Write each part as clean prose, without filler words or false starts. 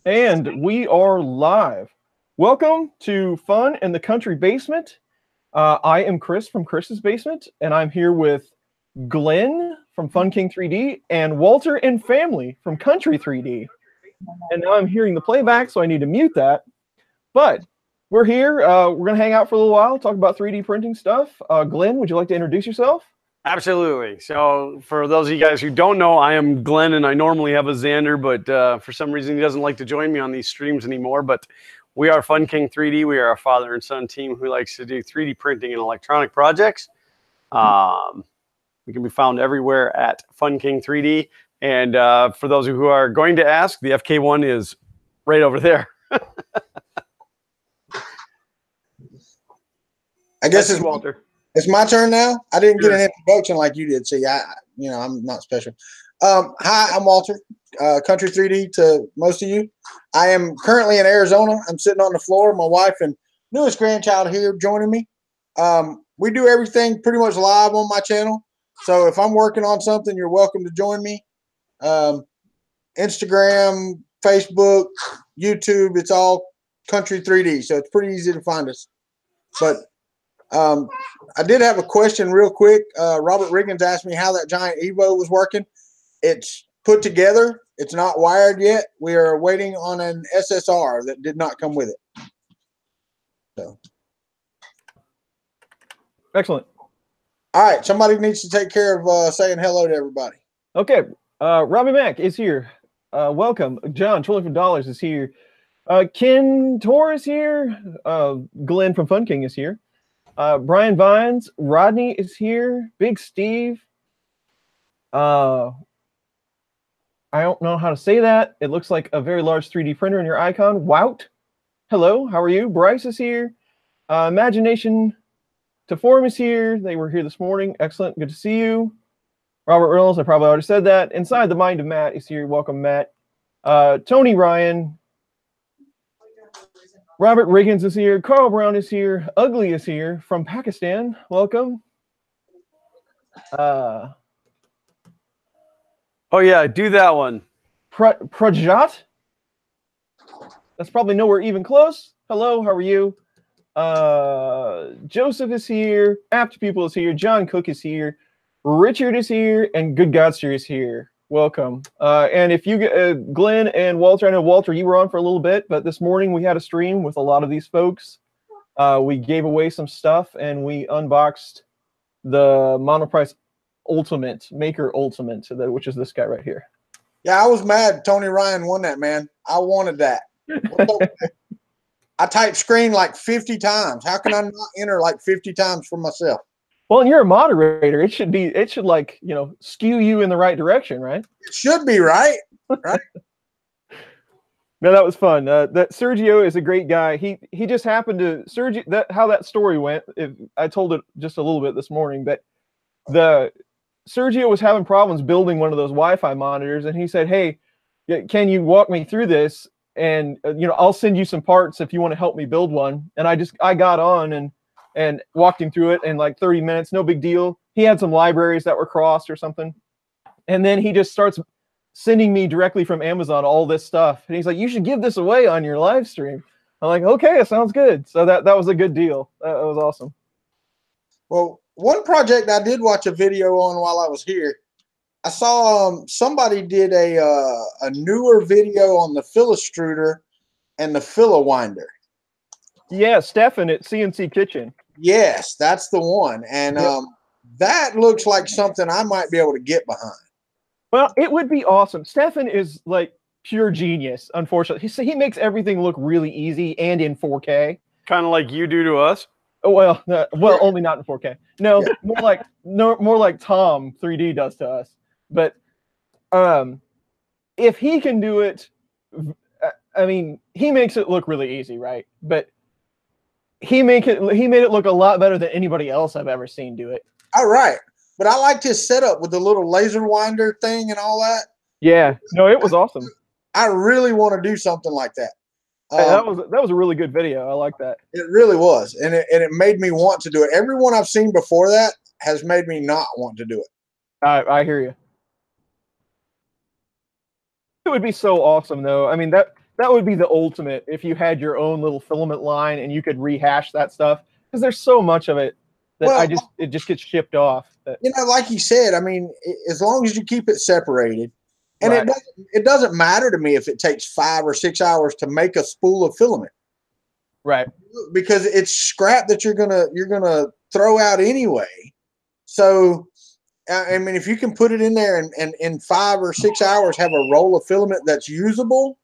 And we are live. Welcome to Fun in the Country Basement. I am Chris from Chris's Basement, and I'm here with Glenn from Fun King 3D and Walter and family from Kuntry 3D. And now I'm hearing the playback, so I need to mute that. But we're here. We're going to hang out for a little while, talk about 3D printing stuff. Glenn, would you like to introduce yourself? Absolutely. So for those of you guys who don't know, I am Glenn, and I normally have a Xander, but for some reason he doesn't like to join me on these streams anymore. But we are Fun King 3D. We are a father and son team who likes to do 3D printing and electronic projects. We can be found everywhere at Fun King 3D. And for those who are going to ask, the FK1 is right over there. I guess it's Walter. It's my turn now. I didn't get an introduction like you did. See, I'm not special. Hi, I'm Walter, Kuntry 3D to most of you. I am currently in Arizona. I'm sitting on the floor. My wife and newest grandchild here joining me. We do everything pretty much live on my channel. So if I'm working on something, you're welcome to join me. Instagram, Facebook, YouTube, it's all Kuntry 3D. So it's pretty easy to find us. But I did have a question real quick. Robert Riggins asked me how that giant Evo was working. It's put together. It's not wired yet. We are waiting on an SSR that did not come with it. So, excellent. All right. Somebody needs to take care of saying hello to everybody. Okay. Robbie Mack is here. Welcome. John, Trolling for Dollars is here. Ken Tor is here. Glenn from Fun King is here. Brian Vines, Rodney is here. Big Steve. I don't know how to say that. It looks like a very large 3D printer in your icon. Wout. Hello, how are you? Bryce is here. Imagination to Form is here. They were here this morning. Excellent. Good to see you. Robert Reynolds, I probably already said that. Inside the Mind of Matt is here. Welcome, Matt. Tony Ryan. Robert Riggins is here. Carl Brown is here. Ugly is here from Pakistan. Welcome. Oh, yeah, do that one. Prajat. That's probably nowhere even close. Hello, how are you? Joseph is here. Apt People is here. John Cook is here. Richard is here. And Good Godster is here. Welcome. And if you get Glenn and Walter, I know Walter, you were on for a little bit, but this morning we had a stream with a lot of these folks. We gave away some stuff and we unboxed the Monoprice Ultimate, Maker Ultimate, which is this guy right here. Yeah, I was mad Tony Ryan won that, man. I wanted that. I typed screen like 50 times. How can I not enter like 50 times for myself? Well, and you're a moderator. It should like, skew you in the right direction, right? It should be, right? Right. No, that was fun. That Sergio is a great guy. He just happened to how that story went. I told it just a little bit this morning, but Sergio was having problems building one of those Wi-Fi monitors, and he said, "Hey, can you walk me through this? And I'll send you some parts if you want to help me build one." And I got on and walked him through it in like 30 minutes. No big deal. He had some libraries that were crossed or something. And then he just starts sending me directly from Amazon all this stuff. And he's like, "You should give this away on your live stream." I'm like, "Okay, it sounds good." So that was a good deal. That was awesome. Well, one project I did watch a video on while I was here. I saw somebody did a newer video on the Filastruder and the Filawinder. Yeah, Stefan at CNC Kitchen. Yes, that's the one. And that looks like something I might be able to get behind. Well, it would be awesome. Stefan is like pure genius, unfortunately. He makes everything look really easy and in 4K. Kind of like you do to us. Oh, well, only not in 4K. No, yeah. more like Tom 3D does to us. But if he can do it, I mean, he makes it look really easy, right? But he made it look a lot better than anybody else I've ever seen do it. All right. But I liked his setup with the little laser winder thing and all that. Yeah. No, it was awesome. I really want to do something like that. That was a really good video. I like that. It really was. And it made me want to do it. Everyone I've seen before that has made me not want to do it. I hear you. It would be so awesome, though. I mean, that would be the ultimate if you had your own little filament line and you could rehash that stuff, because there's so much of it that it just gets shipped off. You know, like you said, I mean, as long as you keep it separated, and Right. it doesn't matter to me if it takes 5 or 6 hours to make a spool of filament, Right. because it's scrap that you're gonna throw out anyway. So, I mean, if you can put it in there and in 5 or 6 hours have a roll of filament that's usable,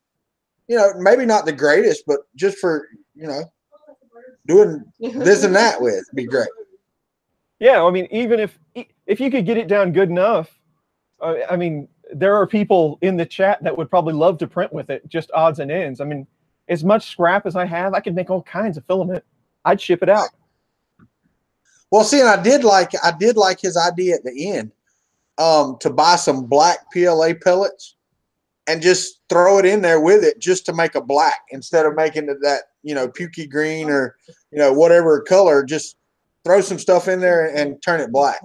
you know, maybe not the greatest, but just for, you know, doing this and that with, be great. Yeah, I mean, even if you could get it down good enough, I mean, there are people in the chat that would probably love to print with it, just odds and ends. I mean, as much scrap as I have, I could make all kinds of filament. I'd ship it out. Well, see, and I did like his idea at the end, to buy some black PLA pellets and just throw it in there with it just to make a black instead of making it that, you know, pukey green or, you know, whatever color. Just throw some stuff in there and turn it black.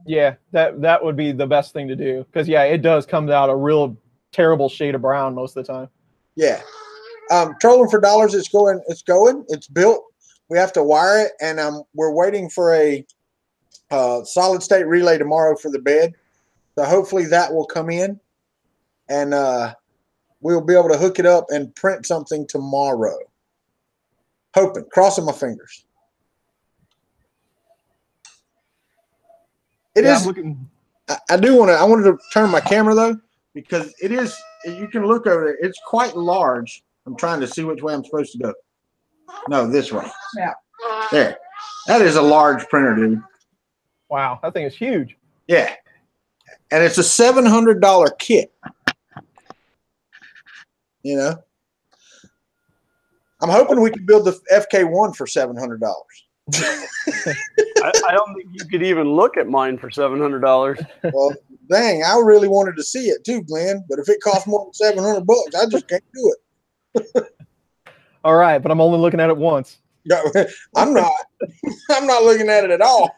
Yeah, that would be the best thing to do, because yeah, it does come out a real terrible shade of brown most of the time. Yeah. Trolling for dollars. It's going. It's built. We have to wire it, and we're waiting for a solid state relay tomorrow for the bed. So hopefully that will come in, and we'll be able to hook it up and print something tomorrow. Hoping, crossing my fingers. It is. I do want to. I wanted to turn my camera though, because it is. You can look over it. It's quite large. I'm trying to see which way I'm supposed to go. No, this way. Yeah. There. That is a large printer, dude. Wow, that thing is huge. Yeah. And it's a $700 kit. You know? I'm hoping we can build the FK1 for $700. I don't think you could even look at mine for $700. Well, dang, I really wanted to see it too, Glenn. But if it costs more than $700, I just can't do it. All right, but I'm only looking at it once. No, I'm not. I'm not looking at it at all.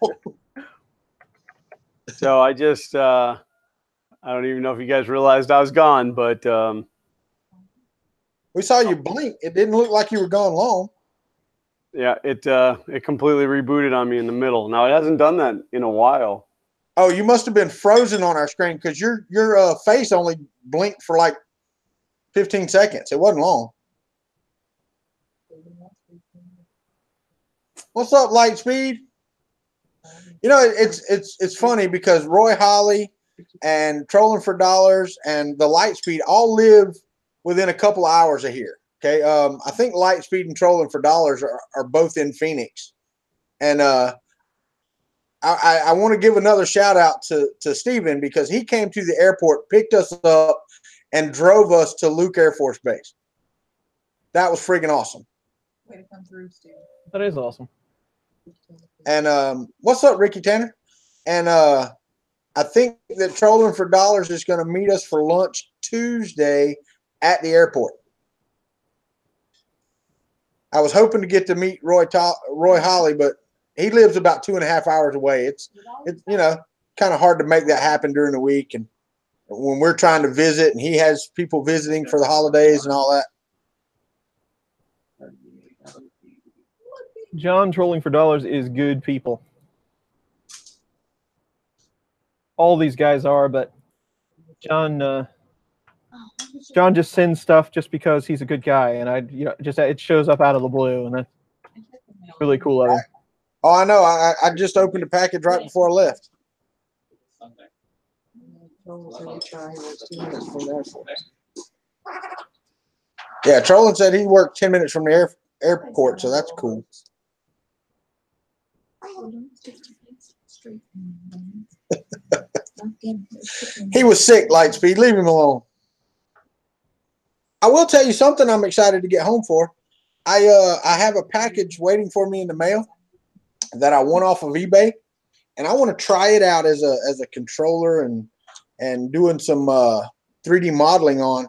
So I just, I don't even know if you guys realized I was gone, but we saw you blink. It didn't look like you were gone long. yeah, it completely rebooted on me in the middle. Now it hasn't done that in a while. Oh, you must have been frozen on our screen, because your face only blinked for like 15 seconds. It wasn't long. What's up, Lightspeed? You know, it's funny because Roy Holly and Trolling for Dollars and the Lightspeed all live within a couple of hours of here. Okay, I think Lightspeed and Trolling for Dollars are both in Phoenix, and I want to give another shout out to Steven, because he came to the airport, picked us up, and drove us to Luke Air Force Base. That was freaking awesome. Way to come through, Steve. That is awesome. And what's up, Ricky Tanner? And I think that Trolling for Dollars is going to meet us for lunch Tuesday at the airport. I was hoping to get to meet Roy Holly, but he lives about 2.5 hours away. It's you know, kind of hard to make that happen during the week, and when we're trying to visit, and he has people visiting for the holidays and all that. John Trolling for Dollars is good people. All these guys are, but John just sends stuff just because he's a good guy, and it shows up out of the blue, and that's really cool of him. Oh, I know. I just opened a package right before I left. Yeah, Trolling said he worked 10 minutes from the airport, so that's cool. He was sick, Lightspeed. Leave him alone. I will tell you something I'm excited to get home for. I have a package waiting for me in the mail that I won off of eBay, and I want to try it out as a controller and doing some 3D modeling on.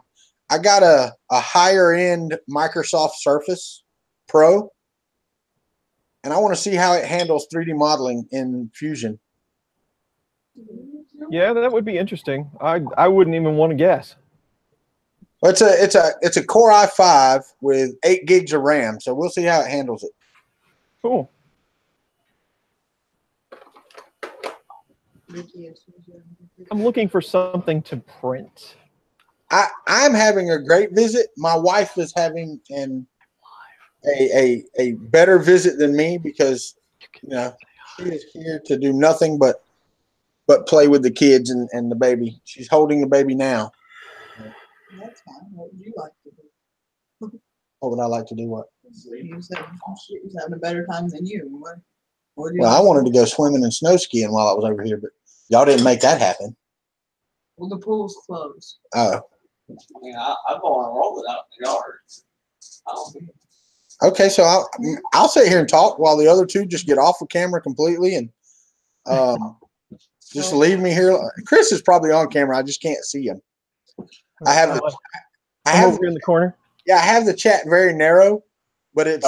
I got a higher end Microsoft Surface Pro, and I want to see how it handles 3D modeling in Fusion. Yeah, that would be interesting. I wouldn't even want to guess. Well, it's a Core i5 with 8 gigs of RAM, so we'll see how it handles it. Cool. I'm looking for something to print. I'm having a great visit. My wife is having a better visit than me because she is here to do nothing but play with the kids and the baby. She's holding the baby now. That's fine. What would you like to do? What would I like to do? What? You said she was having a better time than you. What Well, I wanted to go swimming and snow skiing while I was over here, but y'all didn't make that happen. Well, the pool's closed. Oh. I mean, I go and roll it out in the yard. I don't think Okay, so I'll sit here and talk while the other two just get off the camera completely and just leave me here. Chris is probably on camera. I just can't see him. I have over in the corner. Yeah, I have the chat very narrow, but it's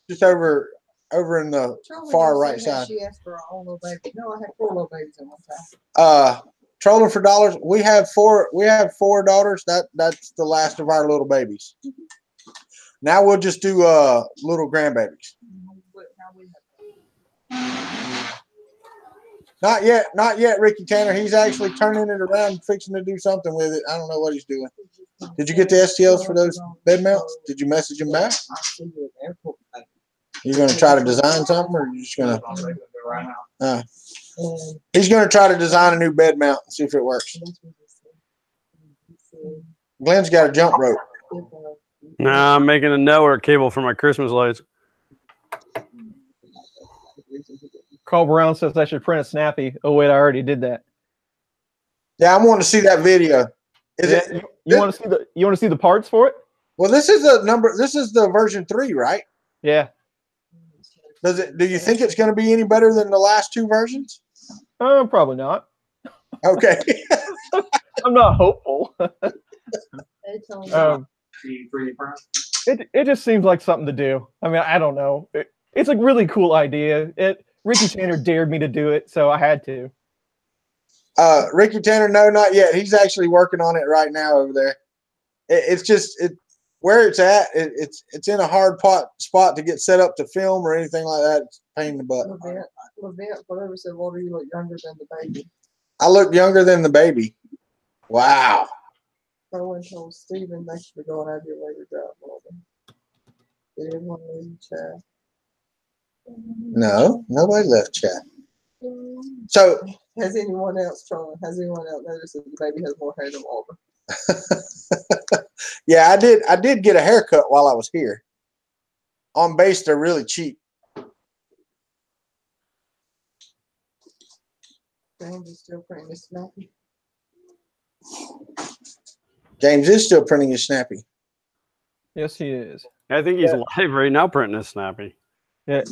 just over in the far right side. She asked for all little baby. No, I had 4 little babies at one time. Trolling for dollars. We have 4 daughters. That's the last of our little babies. Now we'll just do little grandbabies. Not yet, Ricky Tanner. He's actually turning it around, fixing to do something with it. I don't know what he's doing. Did you get the STLs for those bed mounts? Did you message him back? You going to try to design something, or you just going to? He's going to try to design a new bed mount and see if it works. Glenn's got a jump rope. Nah, I'm making a network cable for my Christmas lights. Carl Brown says I should print a snappy. Oh wait, I already did that. Yeah, I'm wanting to see that video. You want to see the parts for it? Well, this is the version 3, right? Yeah. Do you think it's going to be any better than the last 2 versions? Probably not. Okay. I'm not hopeful. It just seems like something to do. I mean, I don't know. It's a really cool idea. Ricky Tanner dared me to do it, so I had to. Ricky Tanner, no, not yet. He's actually working on it right now over there. It's just where it's at. It's in a hard spot to get set up to film or anything like that. It's a pain in the butt. Levant, whatever said, Walter, you look younger than the baby. I look younger than the baby. Wow. Owen told Stephen, thanks for going out of your way to drop, Walter. Did anyone leave chat? No, nobody left chat. So has anyone else noticed that the baby has more hair than Walter? Yeah, I did get a haircut while I was here. On base, they're really cheap. James is still printing his snappy. James is still printing his snappy. Yes, he is. I think he's live right now printing his snappy. Yeah,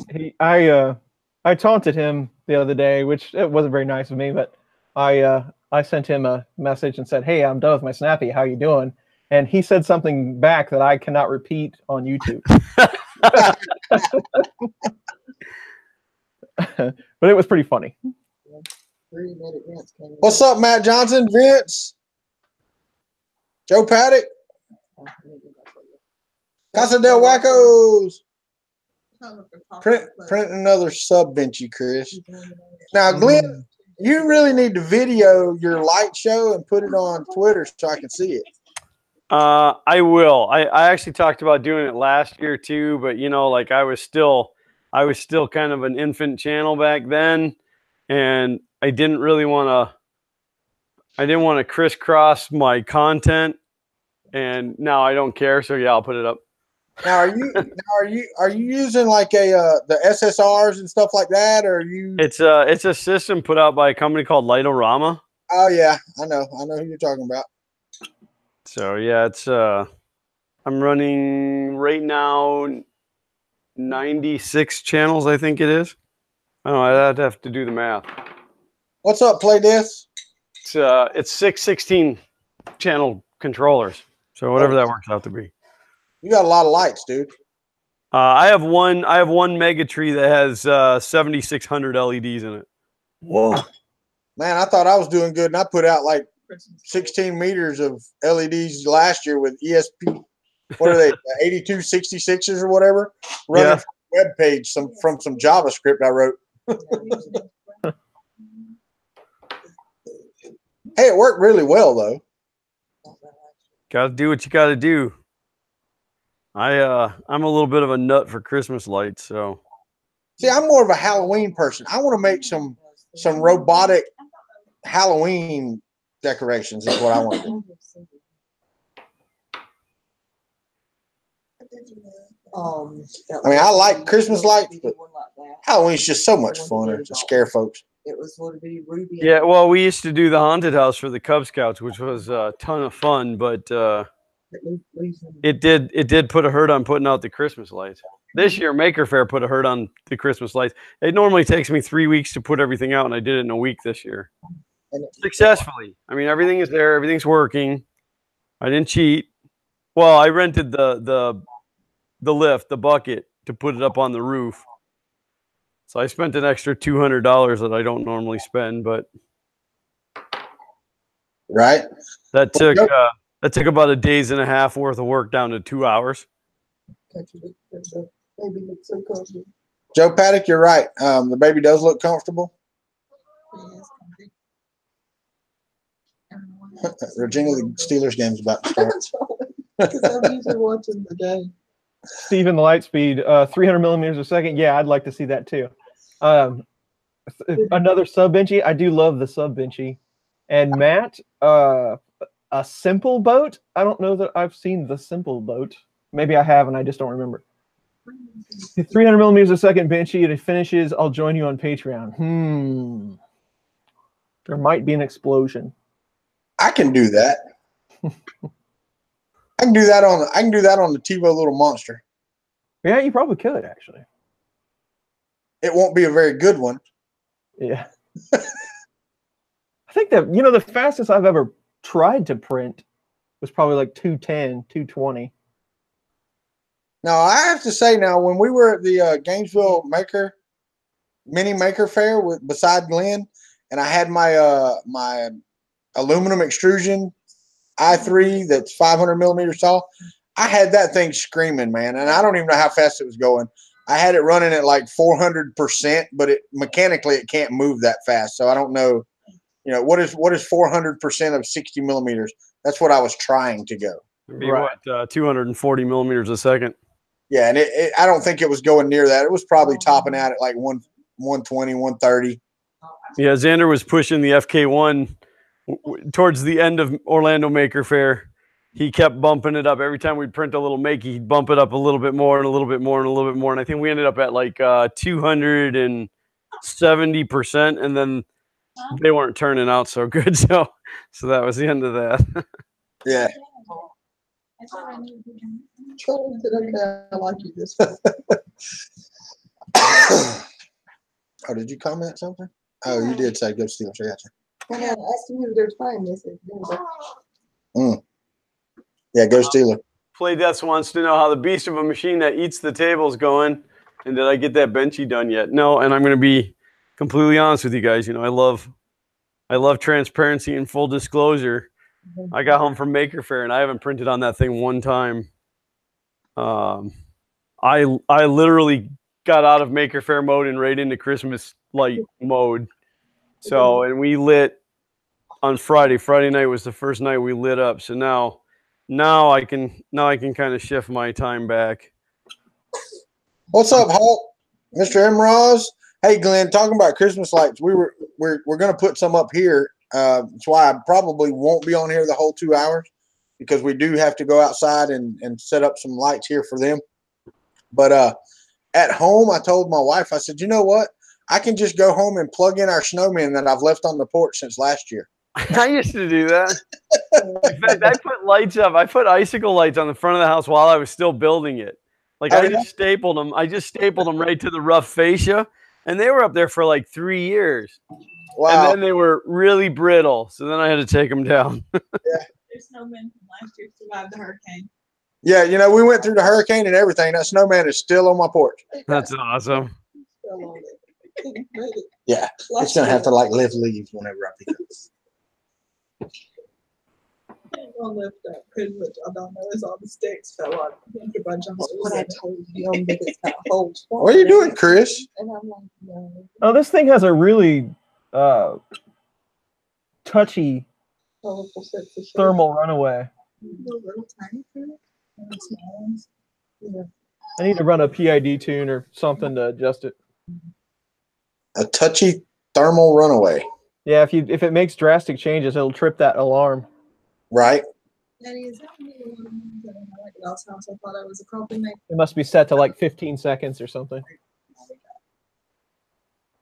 I taunted him the other day, which it wasn't very nice of me, but I sent him a message and said, "Hey, I'm done with my snappy. How you doing?" And he said something back that I cannot repeat on YouTube. But it was pretty funny. What's up, Matt Johnson, Vince, Joe Paddock, Casa del Wackos. Print another sub benchy, Chris. Now, Glenn, you really need to video your light show and put it on Twitter so I can see it. I will. I actually talked about doing it last year too, but like I was still kind of an infant channel back then, and I didn't want to crisscross my content, and now I don't care. So yeah, I'll put it up. Now, are you using like the SSRs and stuff like that, or are you? It's a system put out by a company called Lightorama. Oh yeah, I know who you're talking about. So yeah, it's I'm running right now 96 channels, I think it is. Oh, I'd have to do the math. What's up, Play This? It's 616 channel controllers. So whatever that works out to be. You got a lot of lights, dude. I have one mega tree that has 7,600 LEDs in it. Whoa. Man, I thought I was doing good, and I put out like Christmas. 16 meters of LEDs last year with ESP. What are they? 8266s or whatever. Running from a web page from some JavaScript I wrote. Hey, it worked really well though. Gotta do what you gotta do. I'm a little bit of a nut for Christmas lights, so. See, I'm more of a Halloween person. I want to make some robotic Halloween decorations is what I want to do. I mean, I like Christmas lights, but Halloween's just so much fun to scare folks. It was going to be Ruby. Yeah, well, we used to do the haunted house for the Cub Scouts, which was a ton of fun, but it did put a hurt on putting out the Christmas lights. This year, Maker Faire put a hurt on the Christmas lights. It normally takes me 3 weeks to put everything out, and I did it in a week this year. Successfully. I mean, everything is there. Everything's working. I didn't cheat. Well, I rented the lift, the bucket, to put it up on the roof. So I spent an extra $200 that I don't normally spend, but right. That took about a day's and a half worth of work down to 2 hours. Joe Paddock, you're right. The baby does look comfortable. Regina, the Steelers game's about to start. Because I'm usually watching the game. Steven, the light speed, 300 millimeters a second. Yeah, I'd like to see that too. Another sub benchy. I do love the sub benchy. And Matt, a simple boat. I don't know that I've seen the simple boat. Maybe I have, and I just don't remember. 300 millimeters a second benchy, and it finishes. I'll join you on Patreon. There might be an explosion. I can do that. I can do that on the TiVo Little Monster. Yeah, you probably could actually. It won't be a very good one. Yeah. I think that, the fastest I've ever tried to print was probably like 210, 220. Now, I have to say now, when we were at the Gainesville Mini Maker Fair beside Glenn, and I had my my aluminum extrusion I3 that's 500 millimeters tall, I had that thing screaming, man, and I don't even know how fast it was going. I had it running at like 400%, but mechanically it can't move that fast, so I don't know. What is 400% of 60 millimeters? That's what I was trying to go. Right. 240 millimeters a second. Yeah, and I don't think it was going near that. It was probably topping out at like 120, 130. Yeah, Xander was pushing the FK1 towards the end of Orlando Maker Faire. He kept bumping it up. Every time we'd print a little makey, he'd bump it up a little bit more and a little bit more and a little bit more. And I think we ended up at like 270%, and then they weren't turning out so good. So that was the end of that. Yeah. I like you this. Oh, did you comment something? Oh, you did say go Steelers. I got you. I had asked you if they're playing this. Yeah, go Steelers. Play Deaths wants to know how the beast of a machine that eats the tables going, and did I get that benchy done yet? No, and I'm going to be completely honest with you guys. I love transparency and full disclosure. I got home from Maker Faire and I haven't printed on that thing one time. I literally got out of Maker Faire mode and right into Christmas light mode. So, and we lit on Friday. Friday night was the first night we lit up. So now I can kind of shift my time back. What's up, Hulk? Mr. Emroz? Hey, Glenn, talking about Christmas lights, we're going to put some up here. That's why I probably won't be on here the whole 2 hours, because we do have to go outside and set up some lights here for them. But at home, I told my wife, I said, you know what? I can just go home and plug in our snowman that I've left on the porch since last year. I used to do that. In fact, I put lights up. I put icicle lights on the front of the house while I was still building it. Like I just stapled them. I just stapled them right to the rough fascia. And they were up there for like 3 years. Wow. And then they were really brittle. So then I had to take them down. Yeah. Your snowman from last year survived the hurricane. Yeah, we went through the hurricane and everything. That snowman is still on my porch. That's awesome. Yeah. It's going to have to like live leaves whenever I pick it. I'll lift up because what I don't know is all the sticks fell on a bunch of holes. What I told him that it's got holes. What are you doing, Chris? And I'm like, no. Oh, this thing has a really touchy Colorful sets of shapes. thermal runaway. Little tiny things, and the small ones. Yeah. I need to run a PID tune or something to adjust it. A touchy thermal runaway. Yeah, if it makes drastic changes, it'll trip that alarm. Right. Daddy, is that me or one of the ones that I like last house? I thought I was a compliment. It must be set to like 15 seconds or something.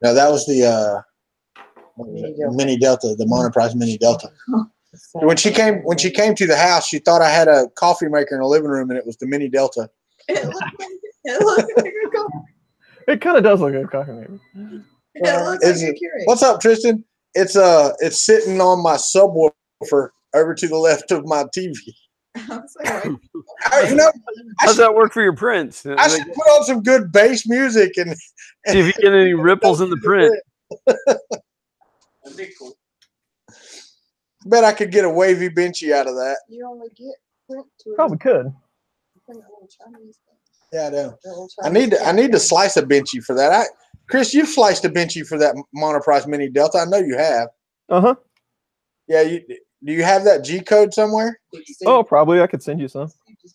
No, that was the Mini Delta, the Monoprice Mini Delta. When she came to the house, she thought I had a coffee maker in the living room, and it was the Mini Delta. It looked like a compliment. It kind of does look like a coffee maker. It looks like a Keurig. What's up, Tristan? It's sitting on my subwoofer over to the left of my TV. I was like, right. How's that work for your prints? I should put on some good bass music and See if you get any ripples in the print. That'd be cool. Bet I could get a wavy benchy out of that. You only get print to Probably could. Yeah, I know. I need to slice a benchy for that. Chris, you've sliced a benchy for that Monoprice Mini Delta. I know you have. Uh-huh. Yeah, do you have that G code somewhere? Oh, probably. I could send you some.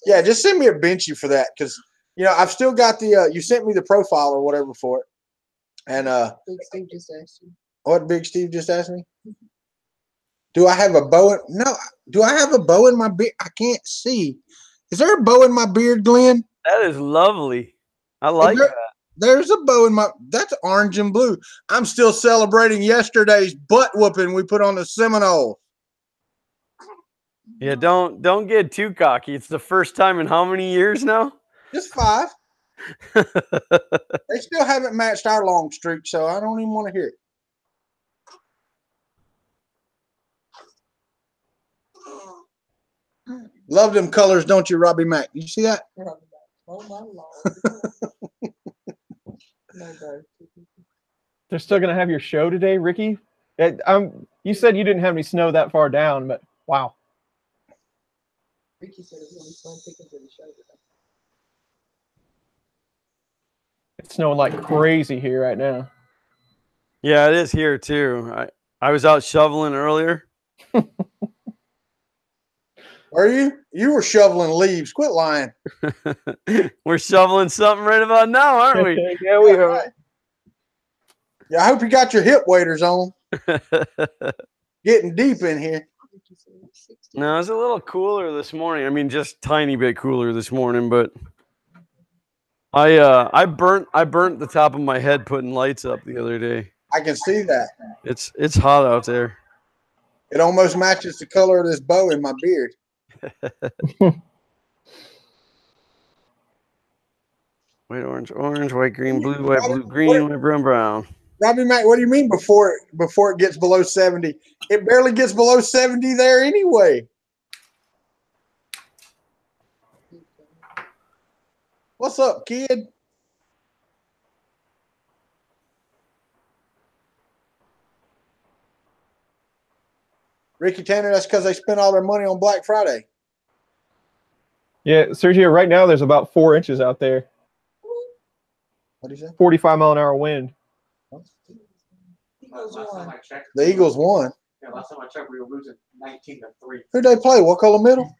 Yeah, just send me a benchy for that, because I've still got the you sent me the profile or whatever for it. And Big Steve just asked you. what Big Steve just asked me? Do I have a bow? No. Do I have a bow in my beard? I can't see. Is there a bow in my beard, Glenn? That is lovely. I like that. There's a bow in my. That's orange and blue. I'm still celebrating yesterday's butt whooping we put on the Seminole. Yeah, don't get too cocky. It's the first time in how many years now? Just 5. They still haven't matched our long streak, so I don't even want to hear it. Love them colors, don't you, Robbie Mack? You see that? Oh my Lord. No go. They're still going to have your show today, Ricky? You said you didn't have any snow that far down, but wow. Ricky said it was really fun picking to the show today. It's snowing like crazy here right now. Yeah, it is here too. I was out shoveling earlier. Are you? You were shoveling leaves. Quit lying. We're shoveling something right about now, aren't we? Yeah, we are. Yeah, I hope you got your hip waders on. Getting deep in here. No, it's a little cooler this morning. I mean, just tiny bit cooler this morning, but I burnt the top of my head putting lights up the other day. I can see that. It's hot out there. It almost matches the color of this bow in my beard. White, orange, white, green, blue, white, blue, green, white, brown, brown. Robbie Mack, what do you mean before it gets below 70? It barely gets below 70 there anyway. What's up, kid? Ricky Tanner, that's because they spent all their money on Black Friday. Yeah, Sergio, right now there's about 4 inches out there. What do you say? 45-mile-an-hour wind. Last time I checked, The Eagles won. yeah, last time I checked, we were losing 19-3. Who'd they play? Wakulla Middle?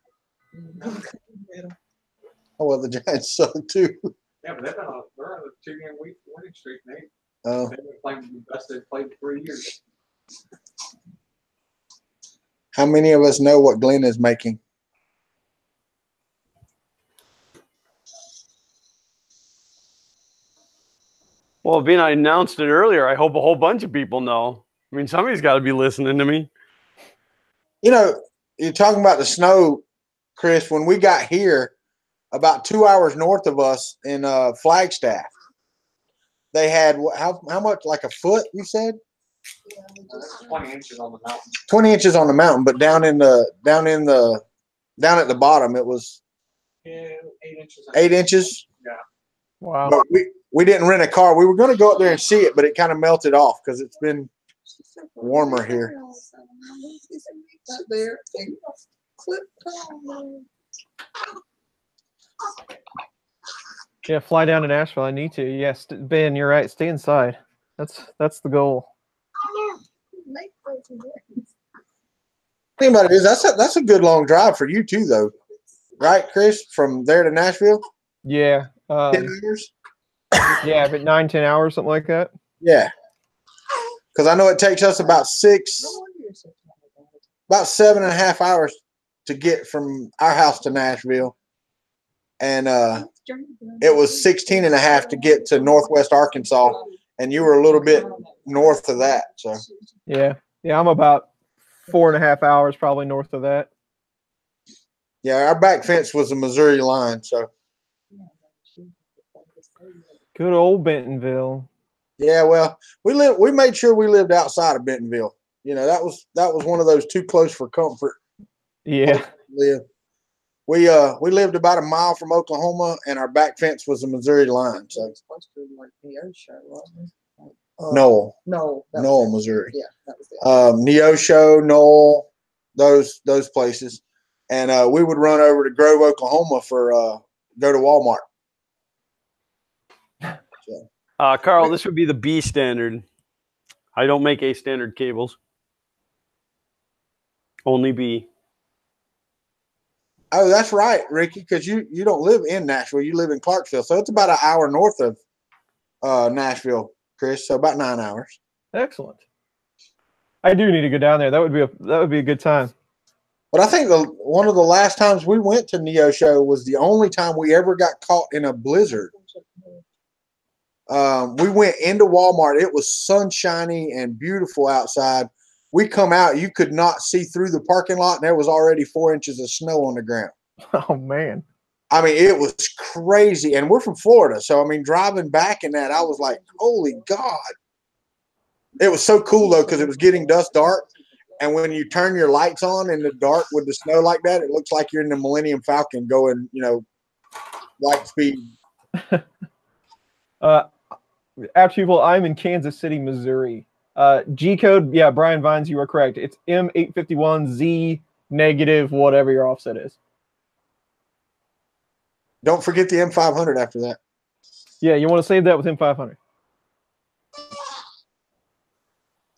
Oh, well, the Giants suck too. Yeah, but they're on a 2-game winning streak, Nate. Oh. They've been playing the best they've played in 3 years. How many of us know what Glenn is making? Well, being I announced it earlier, I hope a whole bunch of people know. I mean, somebody's got to be listening to me. You're talking about the snow, Chris. When we got here, about 2 hours north of us in Flagstaff, they had how much? Like a foot? You said? That's 20 inches on the mountain. 20 inches on the mountain, but down at the bottom, it was 8 inches. 8 inches. Yeah. Wow. But we didn't rent a car. We were going to go up there and see it, but it kind of melted off because it's been warmer here. Flip phone. Yeah, fly down to Nashville. I need to. Yes, Ben, you're right. Stay inside. That's the goal. Make those wins. Think about it is that's a good long drive for you too, though, right, Chris? From there to Nashville, Yeah. 10 hours. Yeah, but 9-10 hours, something like that. Yeah, because I know it takes us about No wonder you're so tired about it. about 7.5 hours to get from our house to Nashville, and it was 16.5 to get to Northwest Arkansas, and you were a little bit north of that. So Yeah. Yeah, I'm about 4.5 hours probably north of that. yeah, our back fence was the Missouri line. So Good old Bentonville. yeah, well, we made sure we lived outside of Bentonville. You know, that was one of those too close for comfort. Yeah. Live. We lived about a mile from Oklahoma, and our back fence was the Missouri line. So It's supposed to be like Neosho, wasn't it? Noel, No. that was Noel, it. Missouri. Yeah, that was it. Neosho, Noel, those places, and we would run over to Grove, Oklahoma for go to Walmart. So. Carl, this would be the B standard. I don't make A standard cables. Only B. Oh, that's right, Ricky, because you don't live in Nashville. You live in Clarksville. So it's about an hour north of Nashville, Chris. So about 9 hours. Excellent. I do need to go down there. That would be a good time. But I think one of the last times we went to Neosho was the only time we ever got caught in a blizzard. We went into Walmart. It was sunshiny and beautiful outside. We come out, you could not see through the parking lot, and there was already 4 inches of snow on the ground. Oh, man. I mean, it was crazy. And we're from Florida. So, I mean, driving back in that, I was like, holy God. It was so cool, though, because it was getting dusk dark. And when you turn your lights on in the dark with the snow like that, it looks like you're in the Millennium Falcon going, light speed. After people, I'm in Kansas City, Missouri. G code, yeah, Brian Vines, you are correct. It's M851Z negative, whatever your offset is. Don't forget the M500 after that. Yeah, you want to save that with M500.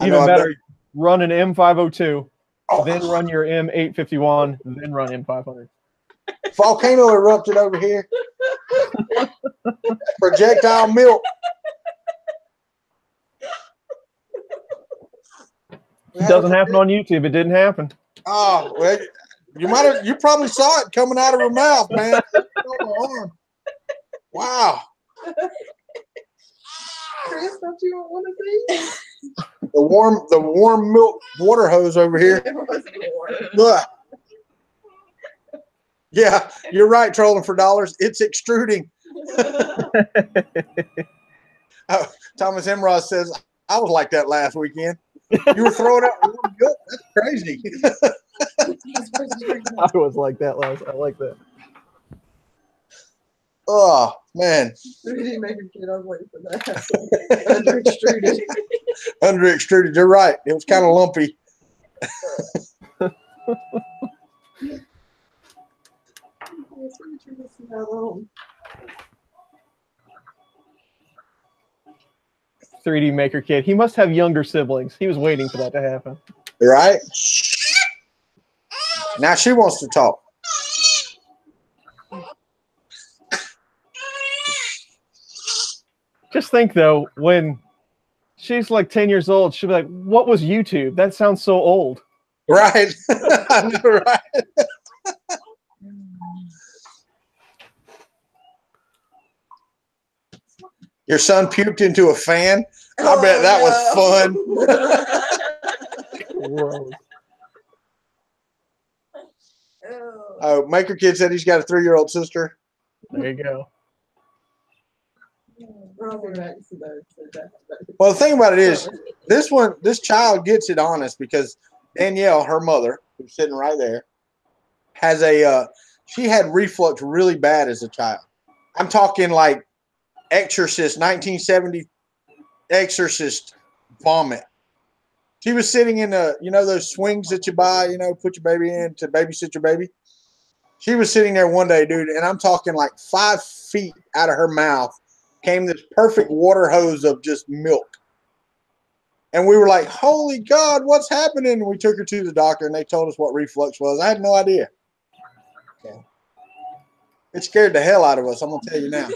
I know, Even better, run an M502, then run your M851, then run M500. Volcano erupted over here. Projectile milk. It doesn't happen on YouTube. It didn't happen. Oh, well, you probably saw it coming out of her mouth, man. Wow. Chris, don't you want one of these? The warm milk water hose over here. Look. Yeah, you're right, trolling for dollars. It's extruding. Thomas Emross says, I was like that last weekend. You were throwing out warm milk? That's crazy. I was like that last. I like that. Oh, man. 3D maker kid, I was waiting for that. Under extruded. Under extruded. You're right. It was kind of lumpy. Oh, 3D Maker Kid. He must have younger siblings. He was waiting for that to happen. Right? Now she wants to talk. Just think, though, when she's like 10 years old, she'll be like, what was YouTube? That sounds so old. Right. I know, right? Your son puked into a fan? I bet that was fun. Oh, Maker Kid said he's got a 3-year-old sister. There you go. Well, the thing about it is, this child gets it honest because Danielle, her mother, who's sitting right there, has she had reflux really bad as a child. I'm talking like Exorcist, 1970 Exorcist vomit. She was sitting in those swings that you buy, put your baby in to babysit your baby. She was sitting there one day, dude, and I'm talking like 5 feet out of her mouth came this perfect water hose of just milk. And we were like, holy God, what's happening? And we took her to the doctor, and they told us what reflux was. I had no idea. Okay. It scared the hell out of us, I'm going to tell you now.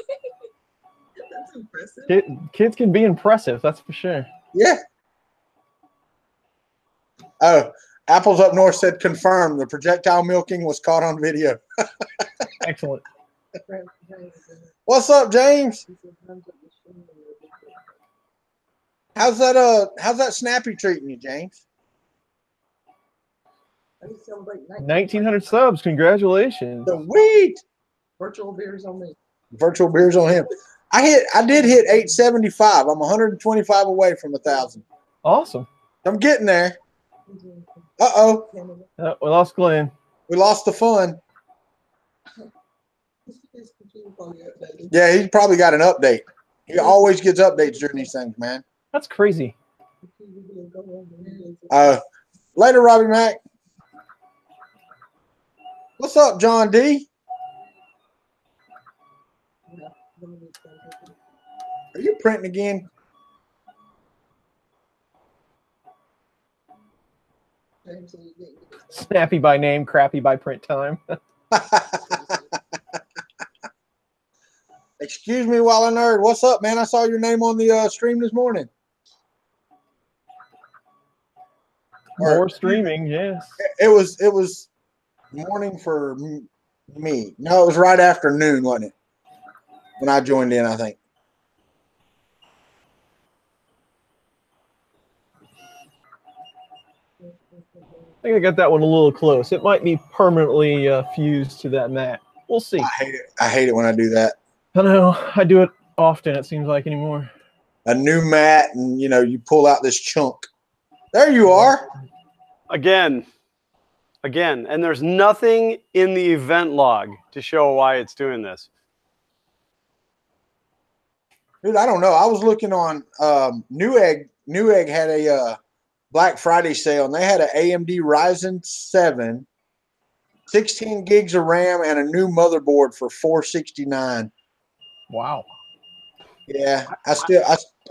That's impressive. Kids can be impressive, that's for sure. Yeah. Oh, Apples Up North said confirmed. The projectile milking was caught on video. Excellent. What's up, James? How's that Snappy treating you, James? 1,900 subs. Congratulations. Sweet. Virtual beers on me. Virtual beers on him. I did hit 875. I'm 125 away from 1,000. Awesome. I'm getting there. Uh-oh. We lost Glenn. We lost the fun. Yeah, he probably got an update. He always gets updates during these things, man. That's crazy. Later, Robbie Mac. What's up, John D? Are you printing again? Snappy by name, crappy by print time. Excuse me while I nerd. What's up, man? I saw your name on the stream this morning. More streaming, yes. It was morning for me. No, it was right after noon, wasn't it? When I joined in, I think. I think I got that one a little close. It might be permanently fused to that mat. We'll see. I hate it when I do that. I know. I do it often, it seems like, anymore. A new mat, and you pull out this chunk. There you are. Again. And there's nothing in the event log to show why it's doing this. Dude, I don't know. I was looking on Newegg. Newegg had a Black Friday sale, and they had an AMD Ryzen 7, 16 gigs of RAM, and a new motherboard for $469. Wow. Yeah, I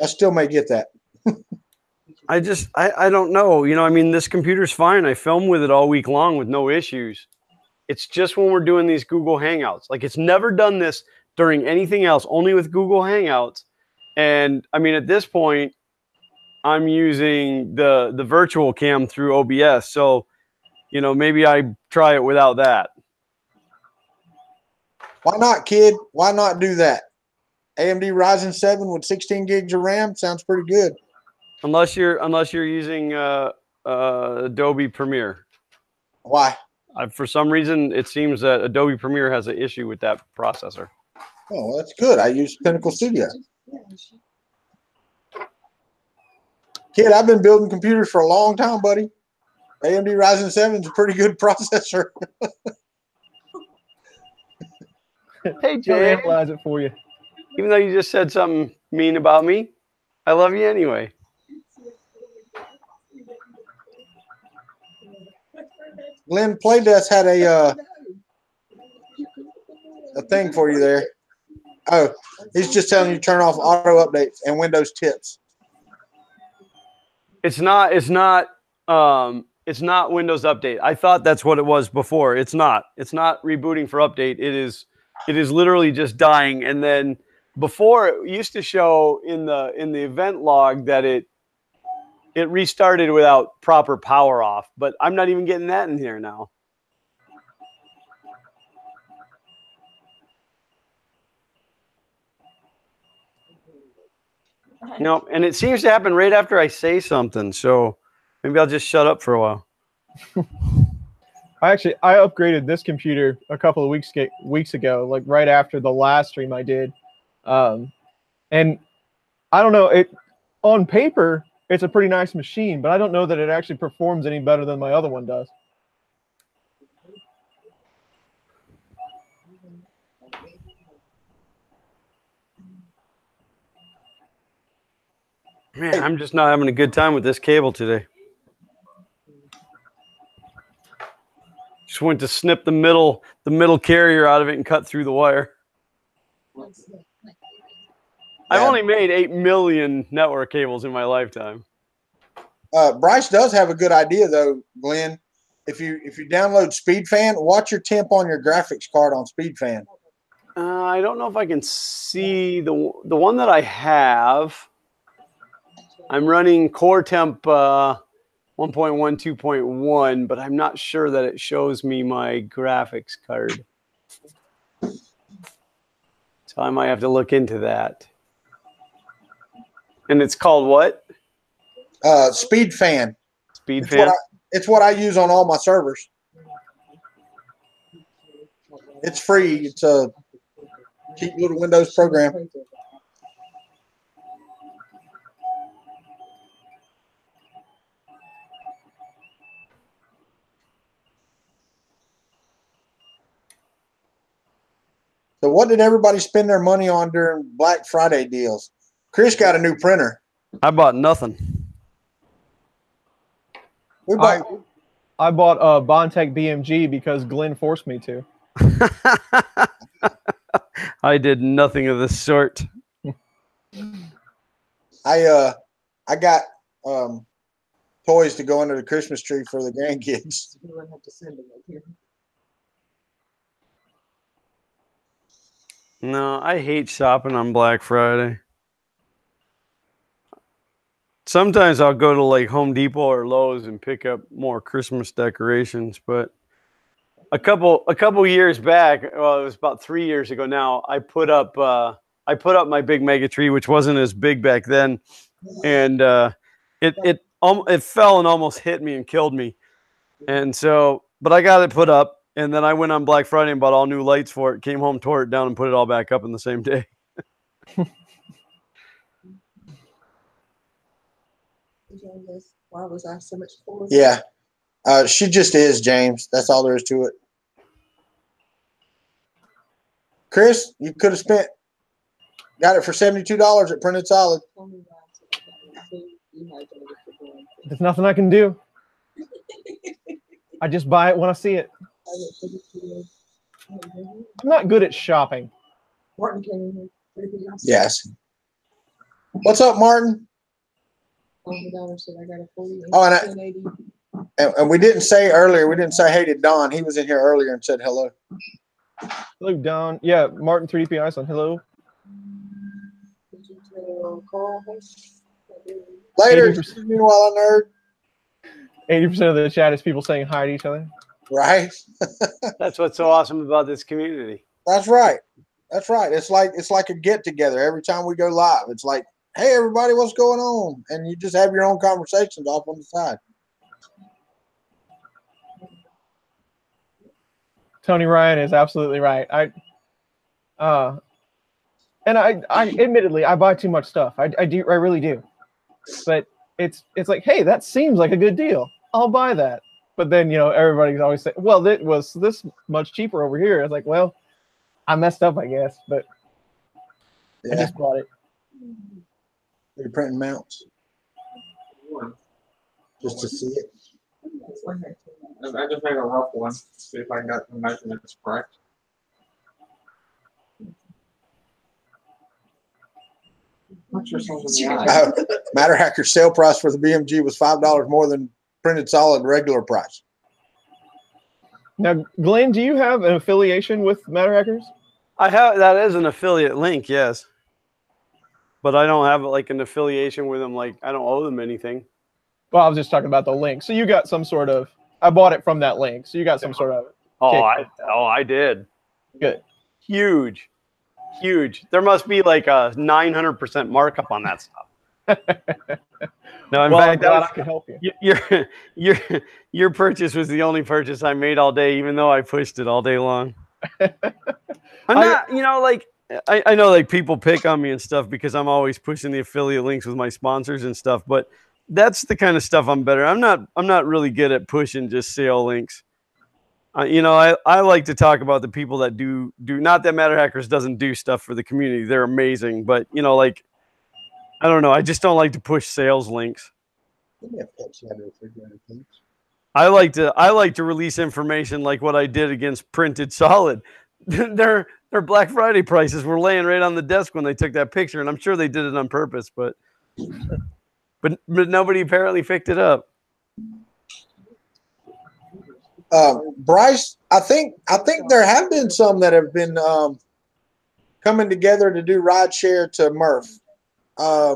still may get that. I don't know. This computer's fine. I film with it all week long with no issues. It's just when we're doing these Google Hangouts. Like, it's never done this during anything else, only with Google Hangouts. And at this point, I'm using the virtual cam through OBS. So, maybe I try it without that. Why not, kid? Why not do that? AMD Ryzen 7 with 16 gigs of RAM sounds pretty good. Unless you're using Adobe Premiere. Why? For some reason, it seems that Adobe Premiere has an issue with that processor. Oh, well, that's good. I use Pinnacle Studio. Kid, I've been building computers for a long time, buddy. AMD Ryzen 7 is a pretty good processor. Hey, I'll Jay. analyze it for you. Even though you just said something mean about me, I love you anyway. Glenn Playdesk had a thing for you there. Oh, he's just telling you to turn off auto updates and Windows tips. It's not Windows Update. I thought that's what it was before. It's not. It's not rebooting for update. It is literally just dying. And then before, it used to show in the event log that it restarted without proper power off, but I'm not even getting that in here now. And it seems to happen right after I say something, so maybe I'll just shut up for a while. I upgraded this computer a couple of weeks ago, like right after the last stream I did. And I don't know, on paper, it's a pretty nice machine, but I don't know that it actually performs any better than my other one does. Man, I'm just not having a good time with this cable today. Just went to snip the middle carrier out of it and cut through the wire. I've only made 8 million network cables in my lifetime. Bryce does have a good idea though, Glenn. If you download SpeedFan, watch your temp on your graphics card on SpeedFan. I don't know if I can see the one that I have. I'm running core temp 1.1, but I'm not sure that it shows me my graphics card. So I might have to look into that. And it's called what? SpeedFan. SpeedFan? It's what I use on all my servers. It's free. It's a cheap little Windows program. So what did everybody spend their money on during Black Friday deals? Chris got a new printer. I bought nothing. I bought a Bondtech BMG because Glenn forced me to. I did nothing of the sort. I got toys to go under the Christmas tree for the grandkids. You wouldn't have to send them up here. No, I hate shopping on Black Friday. Sometimes I'll go to like Home Depot or Lowe's and pick up more Christmas decorations, but a couple years back, well, it was about 3 years ago now, I put up my big mega tree, which wasn't as big back then, and it fell and almost hit me and killed me. And so, but I got it put up. And then I went on Black Friday and bought all new lights for it, came home, tore it down, and put it all back up in the same day. Why was I so much for? Yeah. She just is, James. That's all there is to it. Chris, you could have got it for $72 at Printed Solid. There's nothing I can do. I just buy it when I see it. I'm not good at shopping. Martin came in. Yes. What's up, Martin? And we didn't say earlier, we didn't say hey to Don. He was in here earlier and said hello. Hello, Don. Yeah, Martin 3DP Iceland. Hello. Later, meanwhile, I nerd. 80% of the chat is people saying hi to each other. Right. That's what's so awesome about this community. That's right. That's right. It's like a get together every time we go live. It's like, hey, everybody, what's going on? And you just have your own conversations off on the side. Tony Ryan is absolutely right. I admittedly I buy too much stuff. I really do. But it's like, hey, that seems like a good deal. I'll buy that. But then, everybody's always saying, well, it was this much cheaper over here. It's like, well, I messed up, I guess, but yeah. I just bought it. You're printing mounts just to see it. I just made a rough one. See if I got the measurements correct. Matter Hacker sale price for the BMG was $5 more than Printed Solid regular price. Now, Glenn, do you have an affiliation with Matter Hackers? I have. That is an affiliate link, yes. But I don't have like an affiliation with them. Like I don't owe them anything. Well, I was just talking about the link. So you got some sort of. I bought it from that link. So you got some sort of. I did. Good. Huge. There must be like a 900% markup on that stuff. No, in fact, I could help you. Your purchase was the only purchase I made all day, even though I pushed it all day long. I'm not, I know like people pick on me and stuff because I'm always pushing the affiliate links with my sponsors and stuff, but that's the kind of stuff I'm better. I'm not really good at pushing just sale links. I like to talk about the people that do not that Matter Hackers doesn't do stuff for the community. They're amazing, but I don't know. I just don't like to push sales links. I like to release information like what I did against Printed Solid. Their Black Friday prices were laying right on the desk when they took that picture, and I'm sure they did it on purpose, but nobody apparently picked it up. Bryce, I think there have been some that have been coming together to do ride share to Murph. I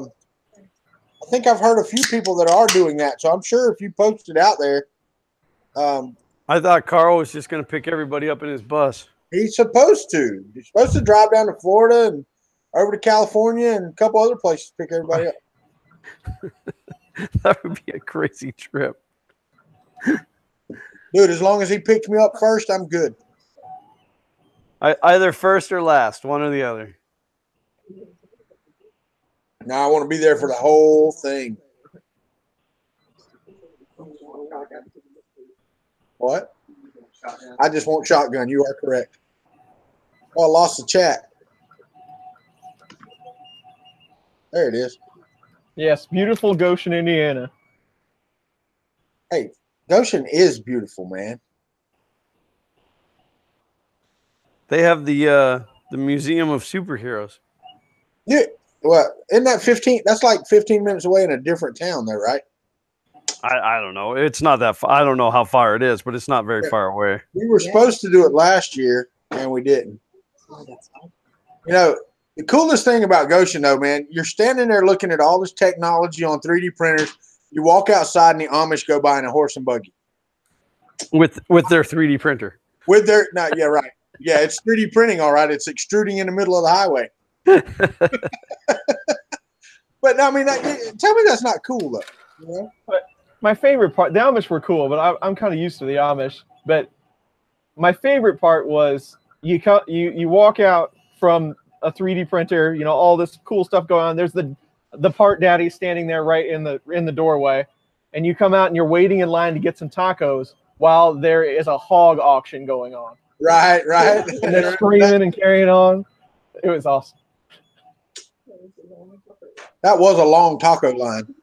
think I've heard a few people that are doing that, so I'm sure if you post it out there. I thought Carl was just going to pick everybody up in his bus. He's supposed to. He's supposed to drive down to Florida and over to California and a couple other places to pick everybody up. That would be a crazy trip. Dude, as long as he picked me up first, I'm good. Either first or last, one or the other. Now I want to be there for the whole thing. What? I just want shotgun. You are correct. Oh, I lost the chat. There it is. Yes, beautiful Goshen, Indiana. Hey, Goshen is beautiful, man. They have the Museum of Superheroes. Yeah. Well, isn't that 15? That's like 15 minutes away in a different town there, right? I don't know. It's not that far. I don't know how far it is, but it's not very far away. We were supposed to do it last year, and we didn't. You know, the coolest thing about Goshen, though, man, you're standing there looking at all this technology on 3D printers. You walk outside, and the Amish go by in a horse and buggy. With their 3D printer. With their – no, yeah, right. Yeah, it's 3D printing, all right. It's extruding in the middle of the highway. But, no, I mean, tell me that's not cool, though. You know? But my favorite part – the Amish were cool, but I'm kind of used to the Amish. But my favorite part was you walk out from a 3D printer, you know, all this cool stuff going on. There's the part daddy standing there right in the doorway, and you come out and you're waiting in line to get some tacos while there is a hog auction going on. Right. And they're screaming and carrying on. It was awesome. That was a long taco line.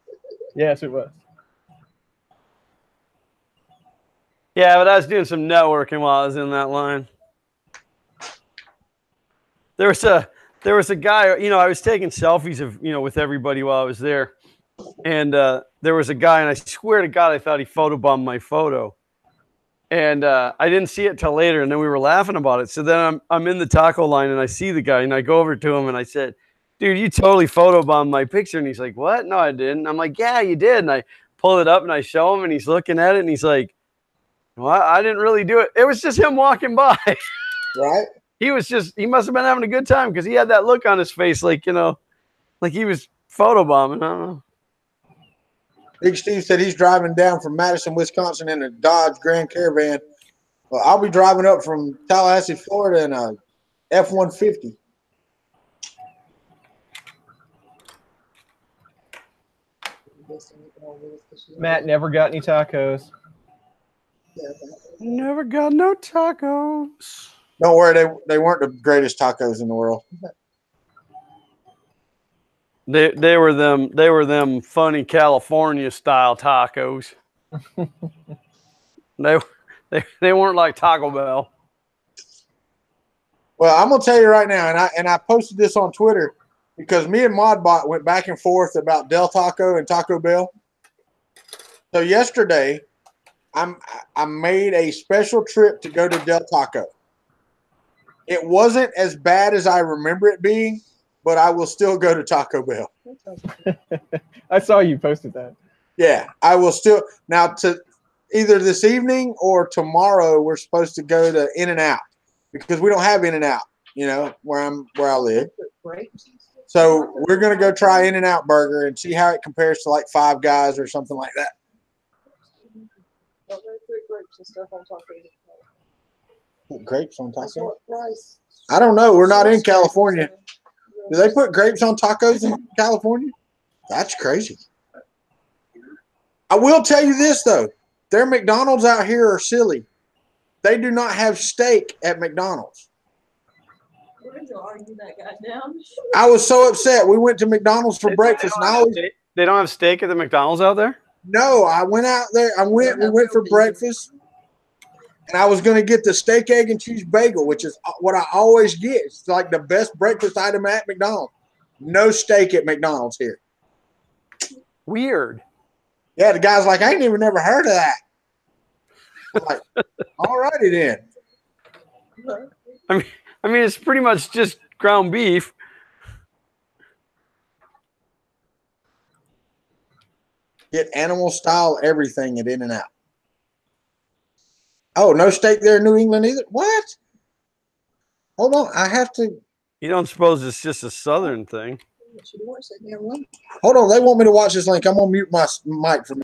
Yes, it was. Yeah, but I was doing some networking while I was in that line. There was a guy, you know, I was taking selfies of, you know, with everybody while I was there. And there was a guy, and I swear to God, I thought he photobombed my photo. And I didn't see it till later, and then we were laughing about it. So then I'm in the taco line, and I see the guy, and I go over to him, and I said, dude, you totally photobombed my picture. And he's like, what? No, I didn't. I'm like, yeah, you did. And I pull it up, and I show him, and he's looking at it, and he's like, well, I didn't really do it. It was just him walking by. Right. He must have been having a good time because he had that look on his face like, you know, like he was photobombing. I don't know. Big Steve said he's driving down from Madison, Wisconsin in a Dodge Grand Caravan. Well, I'll be driving up from Tallahassee, Florida in a F-150. Matt never got any tacos. Never got no tacos. Don't worry, they weren't the greatest tacos in the world. They were them funny California style tacos. they weren't like Taco Bell. Well, I'm gonna tell you right now, and I posted this on Twitter because me and Modbot went back and forth about Del Taco and Taco Bell. So yesterday, I made a special trip to go to Del Taco. It wasn't as bad as I remember it being, but I will still go to Taco Bell. I saw you posted that. Yeah, I will still. Now, to either this evening or tomorrow, we're supposed to go to In-N-Out because we don't have In-N-Out, you know, where I live. So we're going to go try In-N-Out burger and see how it compares to like Five Guys or something like that. Grapes and stuff on top of it. Put grapes on tacos? I don't know. We're not in California. Do they put grapes on tacos in California? That's crazy. I will tell you this, though. Their McDonald's out here are silly. They do not have steak at McDonald's. We're going to argue that guy down. I was so upset. We went to McDonald's for breakfast. They don't have steak at the McDonald's out there? No, I went out there. We went for breakfast, and I was going to get the steak, egg, and cheese bagel, which is what I always get. It's like the best breakfast item at McDonald's. No steak at McDonald's here. Weird. Yeah, the guy's like, I ain't even never heard of that. I'm like, all righty then. I mean, it's pretty much just ground beef. Get animal style everything at In-N-Out. Oh, no steak there in New England either? What? Hold on. I have to. You don't suppose it's just a Southern thing? Hold on. They want me to watch this link. I'm going to mute my mic for me.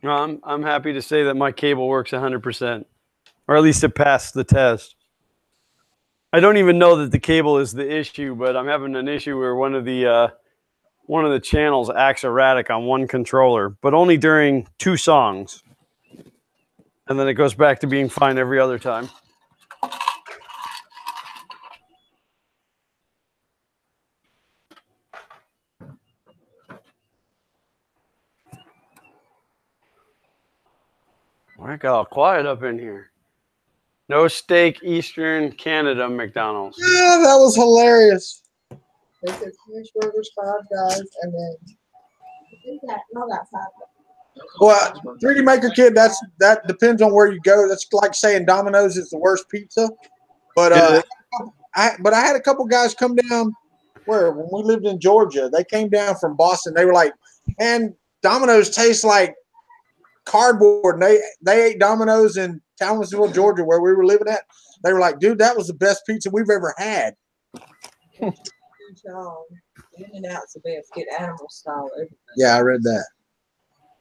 No, I'm happy to say that my cable works 100%, or at least it passed the test. I don't even know that the cable is the issue, but I'm having an issue where one of the channels acts erratic on one controller, but only during 2 songs, and then it goes back to being fine every other time. Well, it got all quiet up in here. No steak, Eastern Canada, McDonald's. Yeah, that was hilarious. They said fish burgers, 5 Guys, and then no, that's 5 Guys. Well, 3D Maker Kid, that depends on where you go. That's like saying Domino's is the worst pizza. But I had a couple guys come down when we lived in Georgia. They came down from Boston. They were like, and Domino's tastes like cardboard. And they ate Domino's in Townsville, Georgia, where we were living at. They were like, dude, that was the best pizza we've ever had. In-N-Out's the best. Get animal style everything. Yeah, I read that.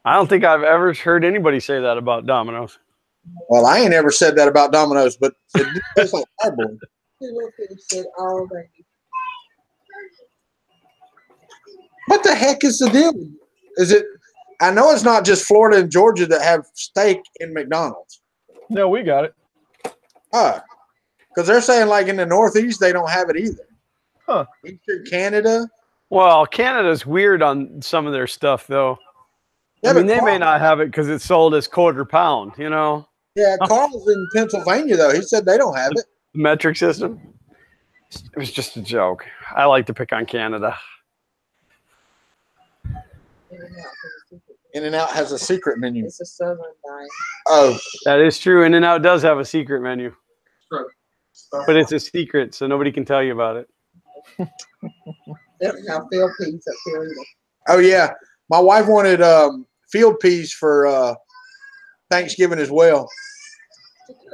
I don't think I've ever heard anybody say that about Domino's. Well, I ain't ever said that about Domino's, but it tastes like cardboard. Oh, What the heck is the deal? Is it? I know it's not just Florida and Georgia that have steak in McDonald's. No, we got it. Because they're saying like in the Northeast they don't have it either. Huh? Eastern Canada. Well, Canada's weird on some of their stuff, though. Yeah, I mean, but they may not have it because it's sold as quarter pound, you know? Yeah, Carl's in Pennsylvania, though. He said they don't have it. Metric system? It was just a joke. I like to pick on Canada. In-N-Out has a secret menu. It's a Southern thing. Oh. That is true. In-N-Out does have a secret menu. But it's a secret, so nobody can tell you about it. They don't have field peas up here either. Oh, yeah. My wife wanted field peas for Thanksgiving as well,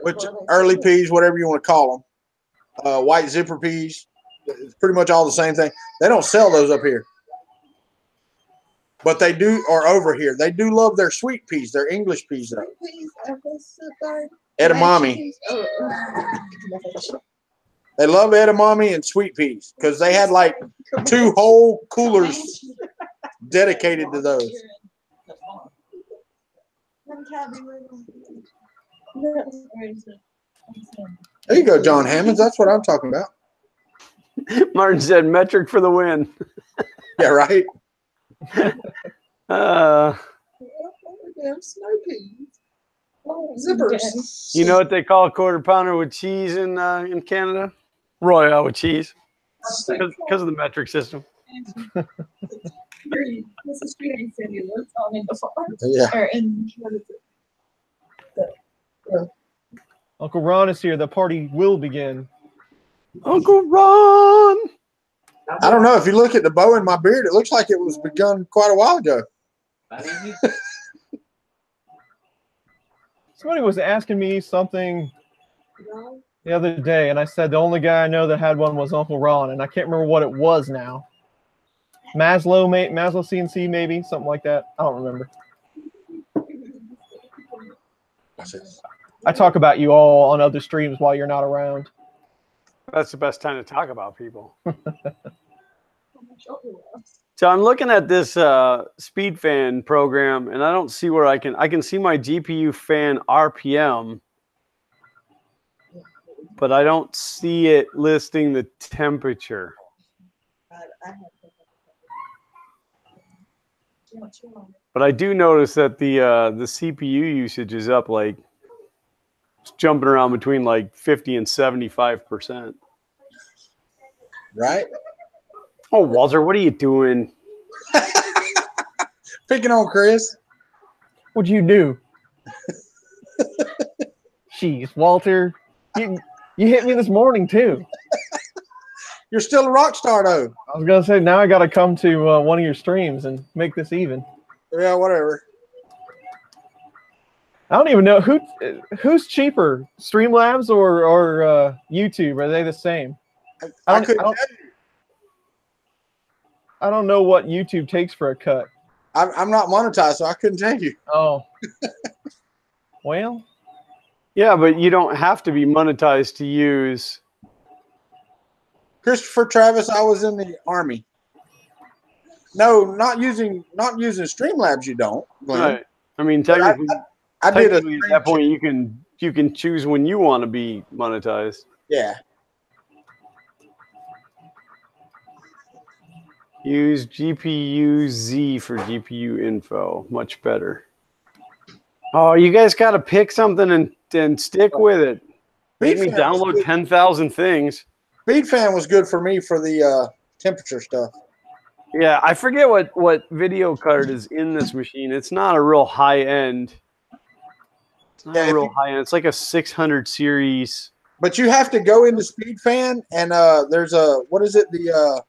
which early peas, whatever you want to call them. White zipper peas. It's pretty much all the same thing. They don't sell those up here. But they do, or over here. They do love their sweet peas, their English peas, though. Edamame. They love edamame and sweet peas because they had like 2 whole coolers dedicated to those. There you go, John Hammonds. That's what I'm talking about. Martin said metric for the win. Yeah, right. Zippers. You know what they call a quarter pounder with cheese in Canada? Royale with cheese. Because of the metric system. Yeah. Uncle Ron is here. The party will begin. Uncle Ron! I don't know. If you look at the bow in my beard, it looks like it was begun quite a while ago. Somebody was asking me something the other day, and I said the only guy I know that had one was Uncle Ron, and I can't remember what it was now. Maslow CNC, maybe something like that. I don't remember. I talk about you all on other streams while you're not around. That's the best time to talk about people. So I'm looking at this speed fan program, and I don't see where I can see my GPU fan RPM, but I don't see it listing the temperature. But I do notice that the CPU usage is up, like it's jumping around between like 50 and 75%. Right? Oh, Walter, what are you doing? Picking on Chris. What'd you do? Jeez, Walter, you hit me this morning too. You're still a rock star, though. I was gonna say now I gotta come to one of your streams and make this even. Yeah, whatever. I don't even know who's cheaper, Streamlabs or YouTube. Are they the same? I couldn't tell you. I don't know what YouTube takes for a cut. I'm not monetized, so I couldn't tell you. Oh, well, Yeah, but you don't have to be monetized to use. Christopher Travis, I was in the Army. No, not using Streamlabs. You don't. Glenn. Right. I mean, technically, I did at that point you can choose when you want to be monetized. Yeah. Use GPU Z for GPU info. Much better. Oh, you guys got to pick something and stick with it. Make me download 10,000 things. Speedfan was good for me for the temperature stuff. Yeah, I forget what video card is in this machine. It's not a real high end. It's not a real high end. It's like a 600 series. But you have to go into Speedfan, and there's a what is it the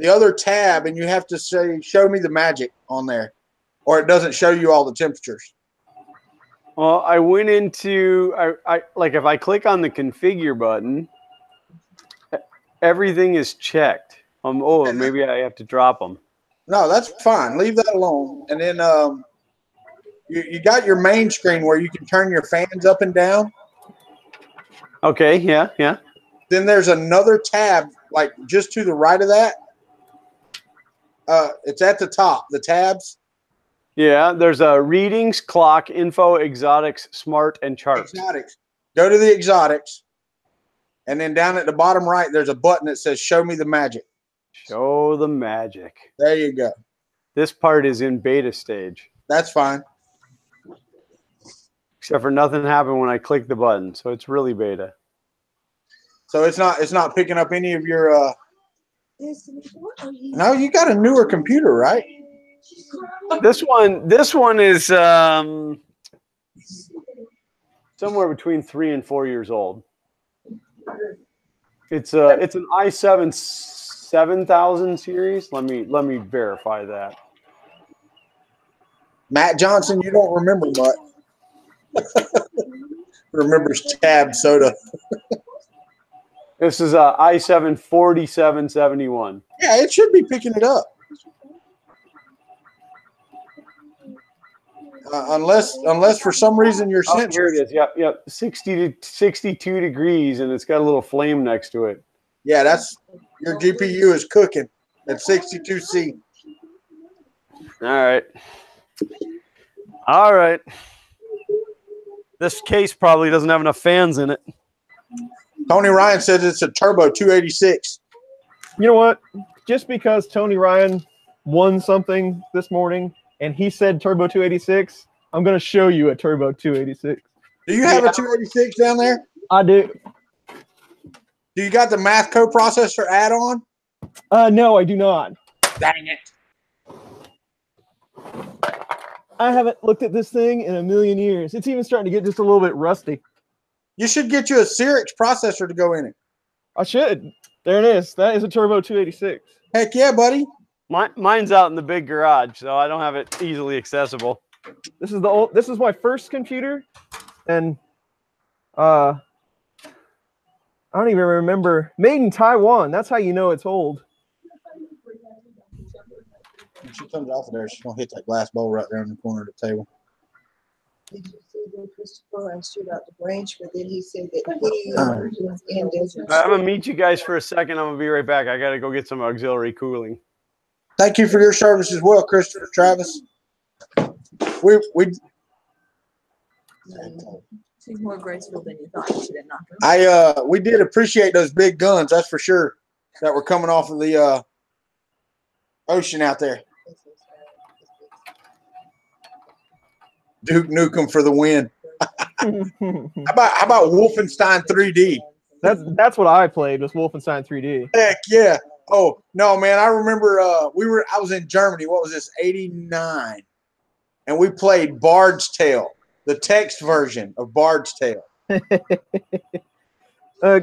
other tab, and you have to say "Show me the magic" on there, or it doesn't show you all the temperatures. Well, I went into I like if I click on the configure button, everything is checked. Oh, maybe I have to drop them. No, that's fine. Leave that alone. And then you got your main screen where you can turn your fans up and down. Okay, yeah. Then there's another tab, like just to the right of that. It's at the top, the tabs. Yeah, there's a readings, clock, info, exotics, smart, and charts. Exotics. Go to the exotics. And then down at the bottom right, there's a button that says "Show me the magic." Show the magic. There you go. This part is in beta stage. That's fine. Except for nothing happened when I clicked the button, so it's really beta. So it's not picking up any of your No, you got a newer computer, right? This one is somewhere between 3 and 4 years old. It's an i7 7000 series. Let me verify that. Matt Johnson, you don't remember much. Remembers Tab Soda. This is a i7 4771. Yeah, it should be picking it up. Unless for some reason your sensor. Here it is. Yep. 60 to 62 degrees, and it's got a little flame next to it. Yeah, that's your GPU is cooking at 62C. All right. This case probably doesn't have enough fans in it. Tony Ryan says it's a turbo 286. You know what? Just because Tony Ryan won something this morning and he said turbo 286, I'm going to show you a turbo 286. Do you have a 286 down there? I do. Do you got the math coprocessor add-on? No, I do not. Dang it. I haven't looked at this thing in a million years. It's even starting to get just a little bit rusty. You should get you a Cyrix processor to go in it. I should. There it is. That is a turbo 286. Heck yeah, buddy. Mine's out in the big garage, so I don't have it easily accessible. This is my first computer, and I don't even remember. Made in Taiwan. That's how you know it's old. When she comes off of there, she's going to hit that glass bowl right there in the corner of the table. Did you see that Christopher asked you about the branch, but then he said that he was in Desert. I'm going to meet you guys for a second. I'm going to be right back. I got to go get some auxiliary cooling. Thank you for your service as well, Christopher Travis. She's more graceful than you thought. She didn't knock her. We did appreciate those big guns, that's for sure, that were coming off of the ocean out there. Duke Nukem for the win. How about Wolfenstein 3D? That's what I played, was Wolfenstein 3D. Heck yeah. Oh no, man! I remember I was in Germany. What was this? 89, and we played Bard's Tale, the text version of Bard's Tale.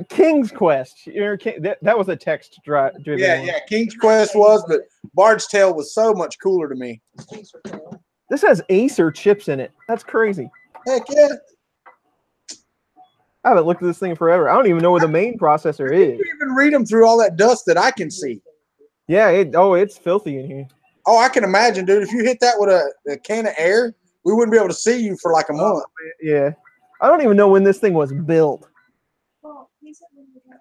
King's Quest. That was a text driven. Yeah. King's Quest was, but Bard's Tale was so much cooler to me. This has Acer chips in it. That's crazy. Heck yeah. I haven't looked at this thing forever. I don't even know where the main processor is. You even read them through all that dust that I can see. Yeah. It's filthy in here. Oh, I can imagine, dude. If you hit that with a can of air, we wouldn't be able to see you for like a month. Yeah. I don't even know when this thing was built.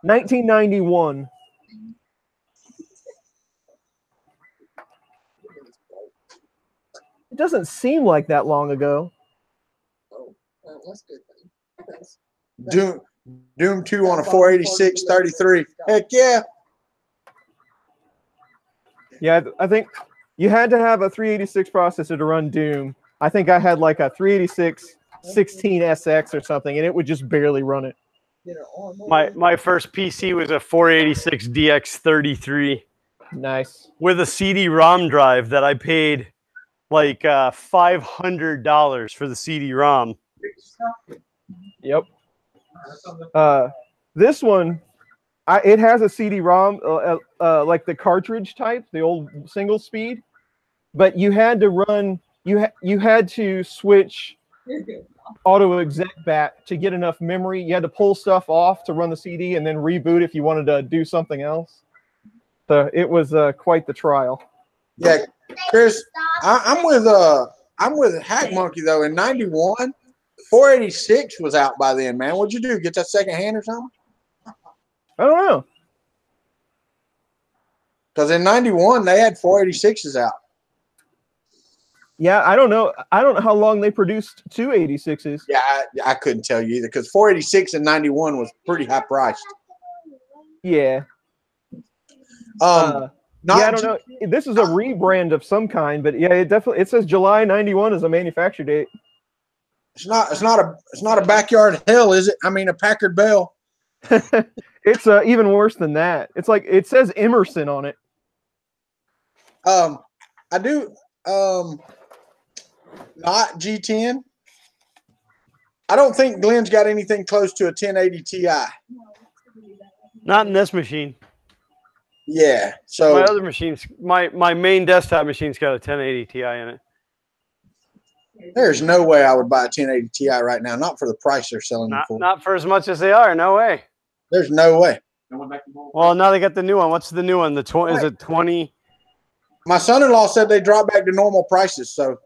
1991. It doesn't seem like that long ago. Oh, that's good. Doom 2 on a 486 33. Heck yeah. Yeah, I think you had to have a 386 processor to run Doom. I think I had like a 386 16SX or something, and it would just barely run it. My first PC was a 486 DX33. Nice. With a CD-ROM drive that I paid like $500 for the CD-ROM. Yep. This one, it has a CD-ROM, like the cartridge type, the old single speed, but you had to run. You had to switch auto exec back to get enough memory. You had to pull stuff off to run the CD and then reboot if you wanted to do something else. So it was quite the trial. Yeah, Chris, I'm with Hack Monkey though. In '91, 486 was out by then, man. What'd you do? Get that second hand or something? I don't know. Because in '91 they had 486s out. Yeah, I don't know. I don't know how long they produced 286s. Yeah, I couldn't tell you either because 486 in '91 was pretty high priced. Yeah. I don't know. This is a rebrand of some kind, but yeah, it says July '91 as a manufacture date. It's not a backyard hell, is it? I mean, a Packard Bell. It's even worse than that. It's like it says Emerson on it. I do. Not G10. I don't think Glenn's got anything close to a 1080 Ti. Not in this machine. Yeah. So my other machines, my main desktop machine's got a 1080 Ti in it. There's no way I would buy a 1080 Ti right now. Not for the price they're selling them for. Not for as much as they are. No way. There's no way. Well, now they got the new one. What's the new one? The 20? Is it 20? My son-in-law said they dropped back to normal prices. So,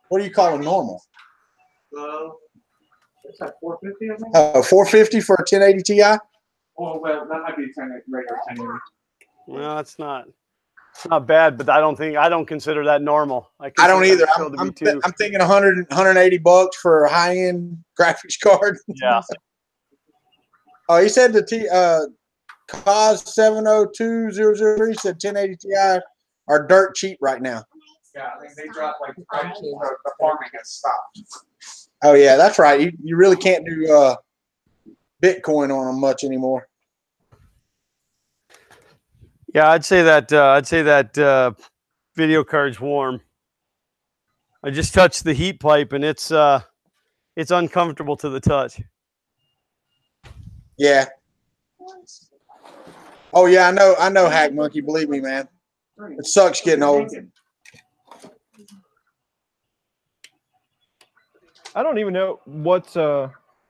what do you call it normal? It's like 450, I think. 450 for a 1080 Ti. Oh well, that might be regular 1080. Well, it's not bad, but I don't consider that normal. I don't either. I'm thinking 100, 180 bucks for a high-end graphics card. Yeah. Oh, he said the COS 702003 said 1080 Ti are dirt cheap right now. Yeah, I think they dropped like the farming has stopped. Oh yeah, that's right. You really can't do Bitcoin on them much anymore. Yeah, I'd say that video card's warm. I just touched the heat pipe and it's uncomfortable to the touch. Yeah. Oh yeah, I know Hack Monkey, believe me, man. It sucks getting old. I don't even know what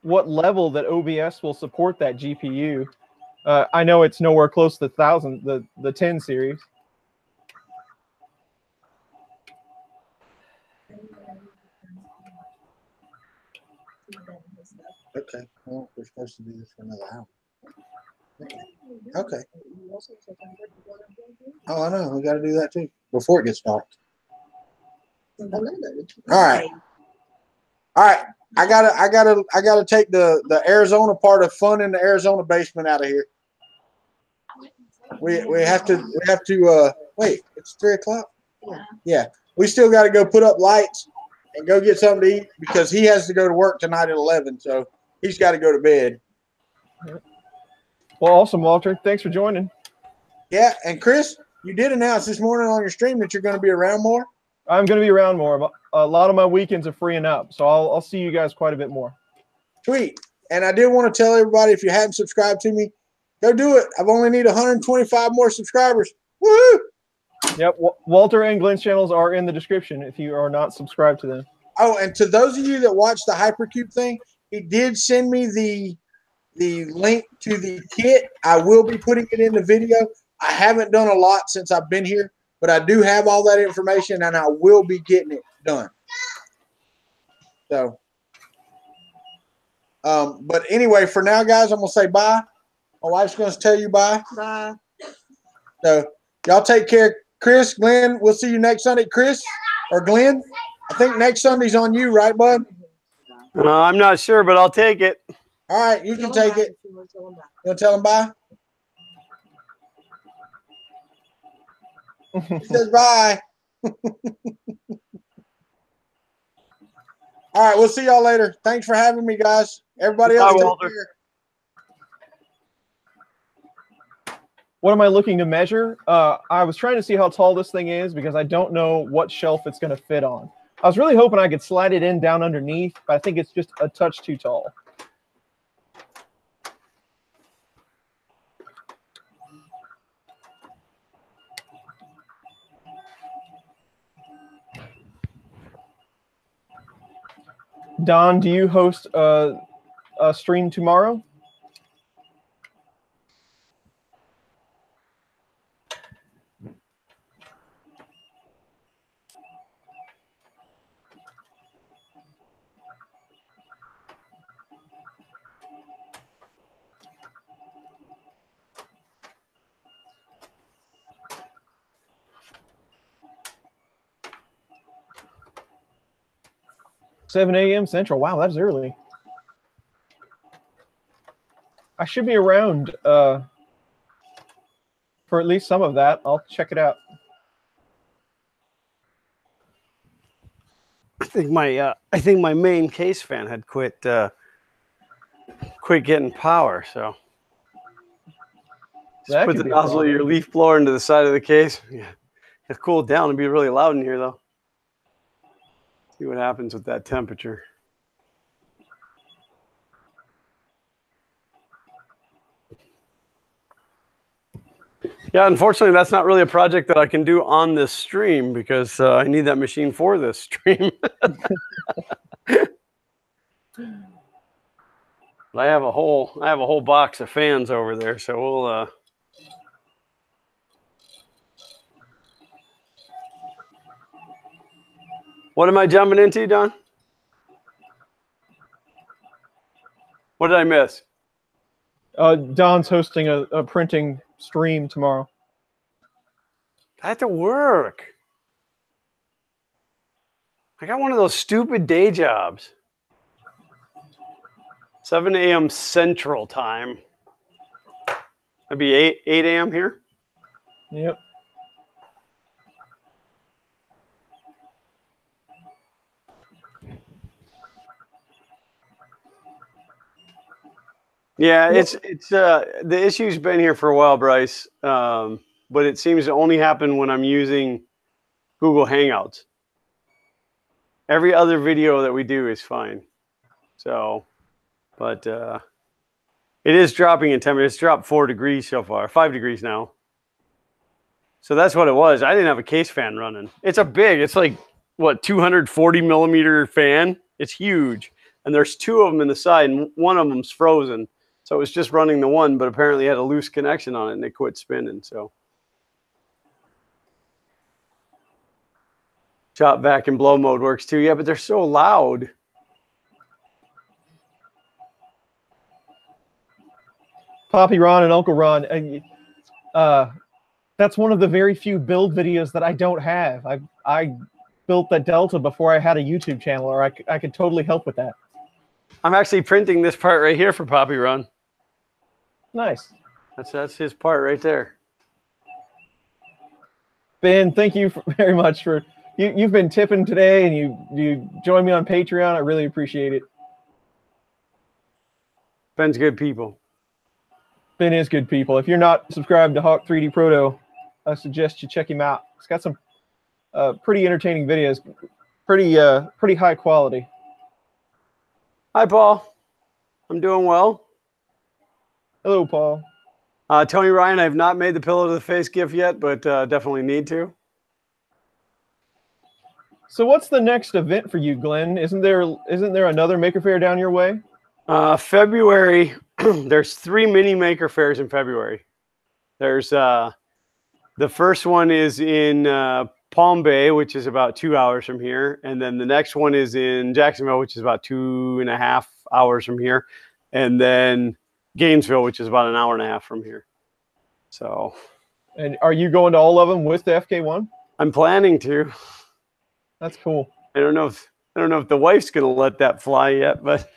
level that OBS will support that GPU. I know it's nowhere close to 1,000, the 10 series. Okay. Well, we're supposed to do this for another hour. Okay. Oh, I know. We got to do that too before it gets dark. All right. All right. I gotta take the Arizona part of fun in the Arizona basement out of here. We have to wait, it's 3 o'clock. Yeah. We still got to go put up lights and go get something to eat because he has to go to work tonight at 11. So he's got to go to bed. Well, awesome, Walter. Thanks for joining. Yeah, and Chris, you did announce this morning on your stream that you're going to be around more. I'm going to be around more. A lot of my weekends are freeing up, so I'll see you guys quite a bit more. Sweet. And I did want to tell everybody, if you hadn't subscribed to me, go do it. I've only need 125 more subscribers. Woo! Yep, Walter and Glenn's channels are in the description if you are not subscribed to them. Oh, and to those of you that watched the Hypercube thing, he did send me the link to the kit. I will be putting it in the video. I haven't done a lot since I've been here, but I do have all that information, and I will be getting it done. So, but anyway, for now, guys, I'm going to say bye. My wife's going to tell you bye. Bye. So, y'all take care. Chris, Glenn, we'll see you next Sunday. Chris or Glenn, I think next Sunday's on you, right, bud? I'm not sure, but I'll take it. All right, you can take it. You want to tell him bye? He says bye. All right, we'll see y'all later. Thanks for having me, guys. Everybody else, take care. What am I looking to measure? I was trying to see how tall this thing is because I don't know what shelf it's going to fit on. I was really hoping I could slide it in down underneath, but I think it's just a touch too tall. Don, do you host a stream tomorrow? $7 a.m. Central. Wow, that's early. I should be around for at least some of that. I'll check it out. I think my main case fan had quit getting power, so just put the nozzle of your leaf blower into the side of the case. Yeah, it's cooled down. It'd be really loud in here though. See what happens with that temperature. Yeah, unfortunately, that's not really a project that I can do on this stream because I need that machine for this stream. But I have a whole box of fans over there, so we'll. What am I jumping into, Don? What did I miss? Don's hosting a printing stream tomorrow. I have to work. I got one of those stupid day jobs. 7 a.m. Central Time. That'd be 8 a.m. here? Yep. Yeah, it's the issue's been here for a while, Bryce. But it seems to only happen when I'm using Google Hangouts. Every other video that we do is fine. So, but it is dropping in temperature. It's dropped 4 degrees so far, 5 degrees now. So that's what it was. I didn't have a case fan running. It's like, what, 240 millimeter fan? It's huge. And there's 2 of them in the side, and one of them's frozen. So it was just running the one, but apparently it had a loose connection on it, and it quit spinning. So chop, vac, and blow mode works too. Yeah, but they're so loud. Poppy Ron and Uncle Ron. That's one of the very few build videos that I don't have. I built the Delta before I had a YouTube channel, or I could totally help with that. I'm actually printing this part right here for Poppy Ron. Nice. That's his part right there. Ben, thank you very much for you've been tipping today, and you joined me on Patreon. I really appreciate it. Ben's good people. Ben is good people. If you're not subscribed to Hawk 3D Proto, I suggest you check him out. He's got some pretty entertaining videos, pretty high quality. Hi, Paul. I'm doing well. Hello, Paul. Tony Ryan, I have not made the pillow to the face gif yet, but definitely need to. So what's the next event for you, Glenn? Isn't there another Maker Faire down your way? February, there's 3 mini Maker Fairs in February. There's the first one is in Palm Bay, which is about 2 hours from here. And then the next one is in Jacksonville, which is about 2.5 hours from here. And then Gainesville, which is about 1.5 hours from here. So. And are you going to all of them with the FK1? I'm planning to. That's cool. I don't know if the wife's going to let that fly yet, but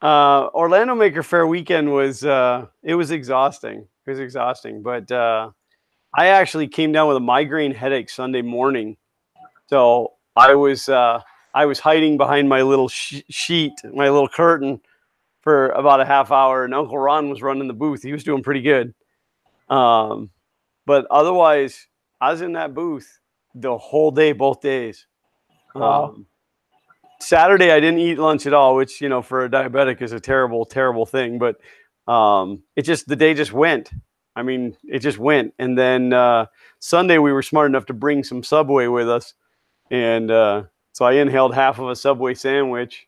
Orlando Maker Faire weekend was it was exhausting. It was exhausting, but I actually came down with a migraine headache Sunday morning, so I was hiding behind my little sheet, my little curtain, for about a half hour, and Uncle Ron was running the booth. He was doing pretty good, but otherwise, I was in that booth the whole day, both days. Wow. Saturday, I didn't eat lunch at all, which, you know, for a diabetic is a terrible, terrible thing. But the day just went. I mean, it just went. And then Sunday, we were smart enough to bring some Subway with us. And so I inhaled half of a Subway sandwich.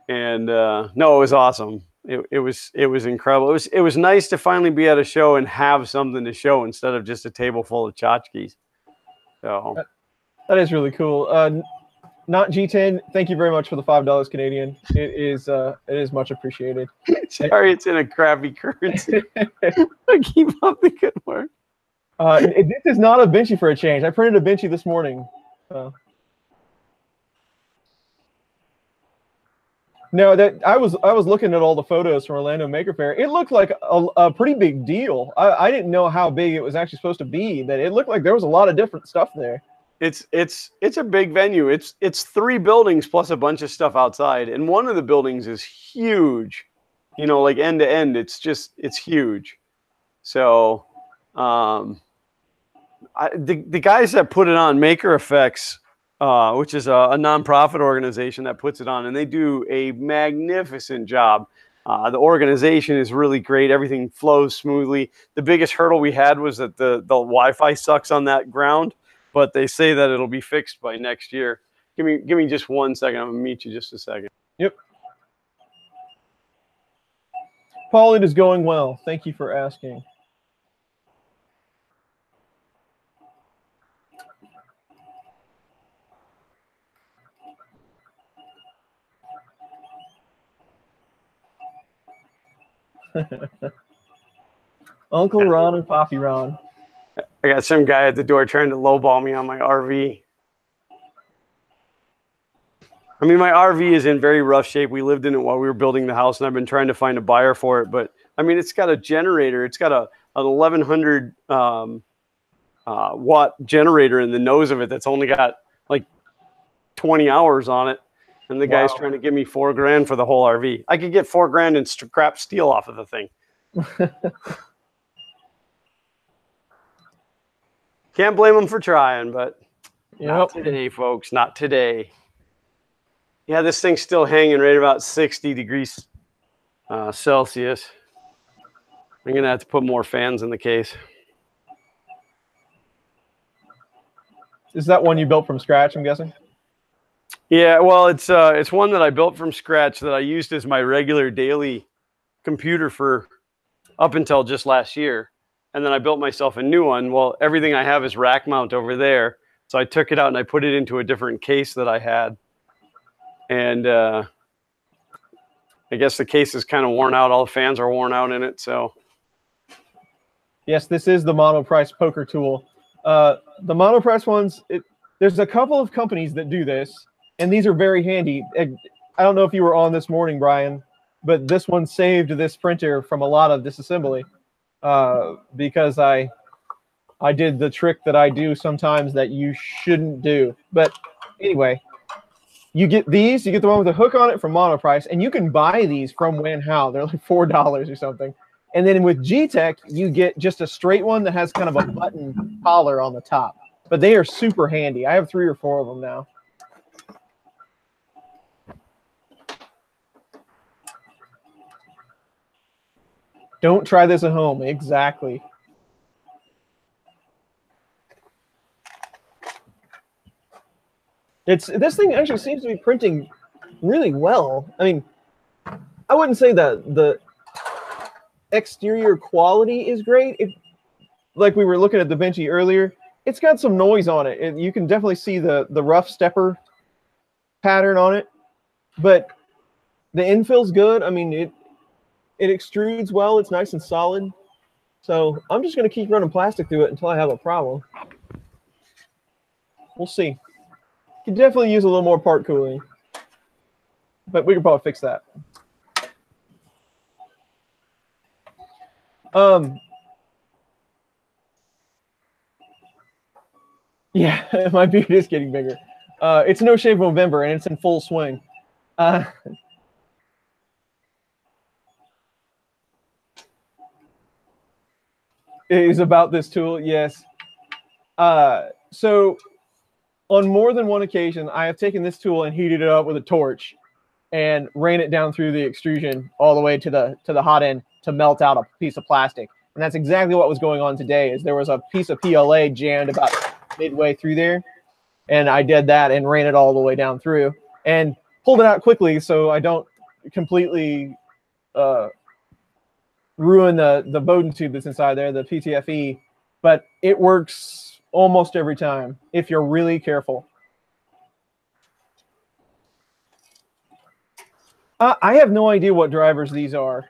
And no, it was awesome. It was incredible. It was nice to finally be at a show and have something to show instead of just a table full of tchotchkes. So that is really cool. Not G10, thank you very much for the $5 Canadian. It is much appreciated. Sorry, it's in a crappy currency. Keep up the good work. This is not a Benchy for a change. I printed a Benchy this morning. No, that I was looking at all the photos from Orlando Maker Faire. It looked like a pretty big deal. I didn't know how big it was actually supposed to be. That it looked like there was a lot of different stuff there. It's a big venue. It's 3 buildings plus a bunch of stuff outside, and one of the buildings is huge. You know, like end to end, it's huge. So, the guys that put it on, Maker Effects, which is a nonprofit organization that puts it on, and they do a magnificent job. The organization is really great. Everything flows smoothly. The biggest hurdle we had was that the Wi-Fi sucks on that ground, but they say that it'll be fixed by next year. Give me just 1 second. I'm gonna meet you just a second. Yep. Paul, it is going well. Thank you for asking. Uncle Ron and Poppy Ron. I got some guy at the door trying to lowball me on my RV. I mean, my RV is in very rough shape. We lived in it while we were building the house, and I've been trying to find a buyer for it. But I mean, it's got a generator. It's got an 1100 watt generator in the nose of it that's only got like 20 hours on it. And the guy's trying to give me $4 grand for the whole RV. I could get $4 grand and scrap steel off of the thing. Can't blame them for trying, but not today, folks. Not today. Yeah, this thing's still hanging right about 60 degrees Celsius. I'm going to have to put more fans in the case. Is that one you built from scratch, I'm guessing? Yeah, well, it's one that I built from scratch that I used as my regular daily computer for up until just last year. And then I built myself a new one. Well, everything I have is rack mount over there. So I took it out and I put it into a different case that I had. And I guess the case is kind of worn out. All the fans are worn out in it. So yes, this is the Monoprice poker tool. The Monoprice ones, there's a couple of companies that do this, and these are very handy. I don't know if you were on this morning, Brian, but this one saved this printer from a lot of disassembly because I I did the trick that I do sometimes that you shouldn't do. But anyway, you get these. You get the one with the hook on it from Monoprice, and you can buy these from Wham. They're like $4 or something. And then with G-Tech, you get just a straight one that has kind of a button collar on the top. But they are super handy. I have 3 or 4 of them now. Don't try this at home. Exactly. This thing actually seems to be printing really well. I mean, I wouldn't say that the exterior quality is great. Like we were looking at Da Vinci earlier, it's got some noise on it. You can definitely see the rough stepper pattern on it, but the infill's good. I mean, it extrudes well. It's nice and solid. So I'm just going to keep running plastic through it until I have a problem. We'll see. Could definitely use a little more part cooling, but we could probably fix that. Yeah, my beard is getting bigger. It's No Shave November, and it's in full swing. It is about this tool, yes. So on more than one occasion, I have taken this tool and heated it up with a torch and ran it down through the extrusion all the way to the hot end to melt out a piece of plastic. And that's exactly what was going on today. Is there was a piece of PLA jammed about midway through there, and I did that and ran it all the way down through and pulled it out quickly so I don't completely ruin the Bowden tube that's inside there, the PTFE. But it works almost every time if you're really careful. I have no idea what drivers these are.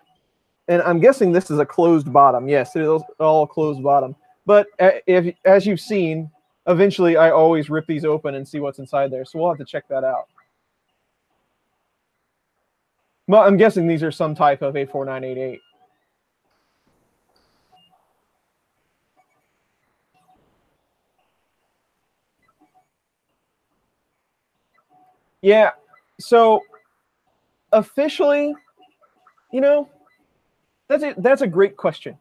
And I'm guessing this is a closed bottom. Yes, it is all closed bottom. But as you've seen, eventually I always rip these open and see what's inside there. So we'll have to check that out. Well, I'm guessing these are some type of A4988. Yeah, so officially, you know, that's a great question.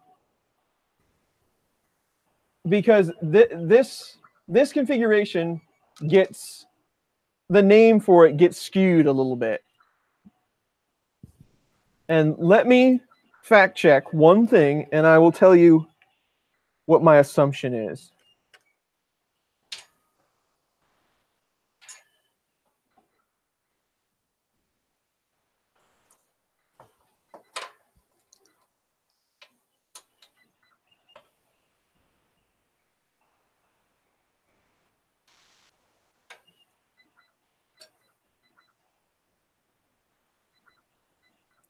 Because this configuration gets, the name for it gets skewed a little bit. And let me fact check one thing, and I will tell you what my assumption is.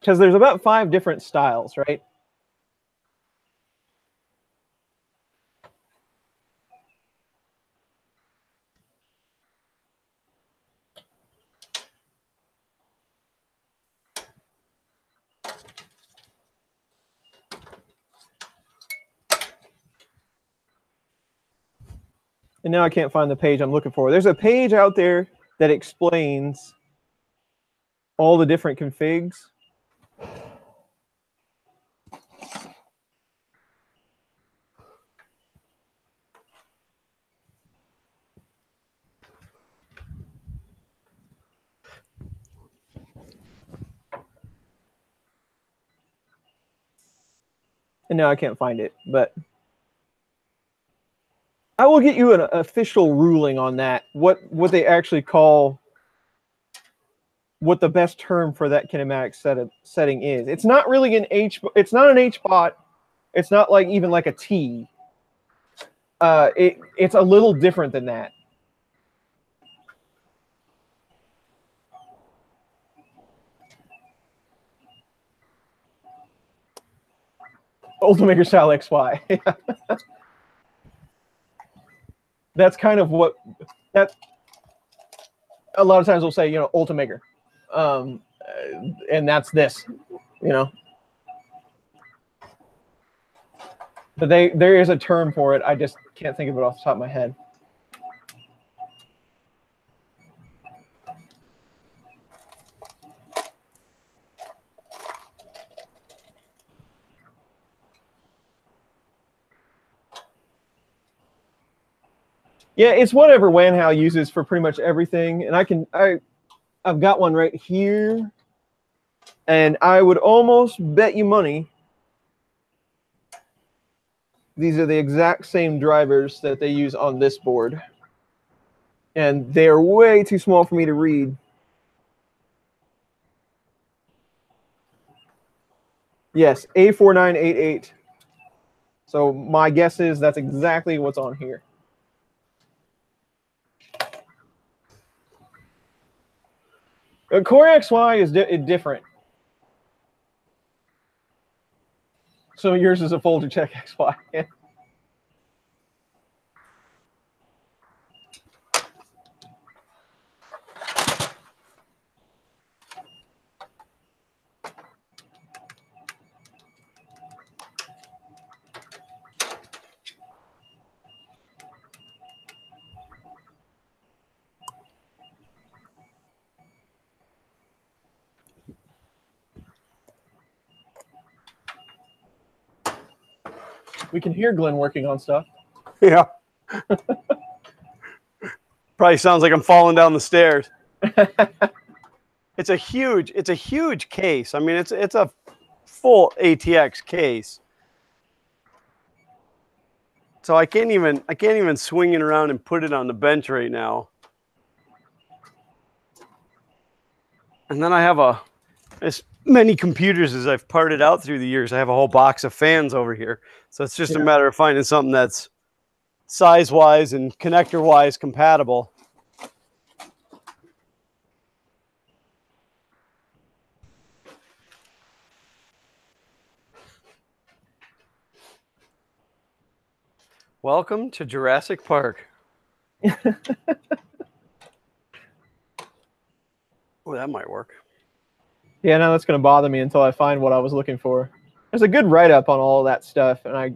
Because there's about 5 different styles, right? And now I can't find the page I'm looking for. There's a page out there that explains all the different configs. And now I can't find it, but I will get you an official ruling on that. What they actually call, what the best term for that kinematic setting is. It's not really an H. It's not an H-bot. It's not like even like a T. It's a little different than that. Ultimaker style XY. That's kind of what that. A lot of times we'll say, you know, Ultimaker, and that's this, you know. But there is a term for it. I just Can't think of it off the top of my head. Yeah, it's whatever Wanhao uses for pretty much everything, and I've got one right here, and I would almost bet you money these are the exact same drivers that they use on this board, and they are way too small for me to read. Yes, A4988. So my guess is that's exactly what's on here. Core XY is different. So yours is a folder check XY. We can hear Glenn working on stuff. Yeah. Probably sounds like I'm falling down the stairs. It's a huge case. I mean, it's a full ATX case. So I can't even swing it around and put it on the bench right now. And then I have as many computers as I've parted out through the years. I have a whole box of fans over here. So it's just a matter of finding something that's size-wise and connector-wise compatible. Welcome to Jurassic Park. Oh, that might work. Yeah, no, that's going to bother me until I find what I was looking for. There's a good write-up on all of that stuff, and I...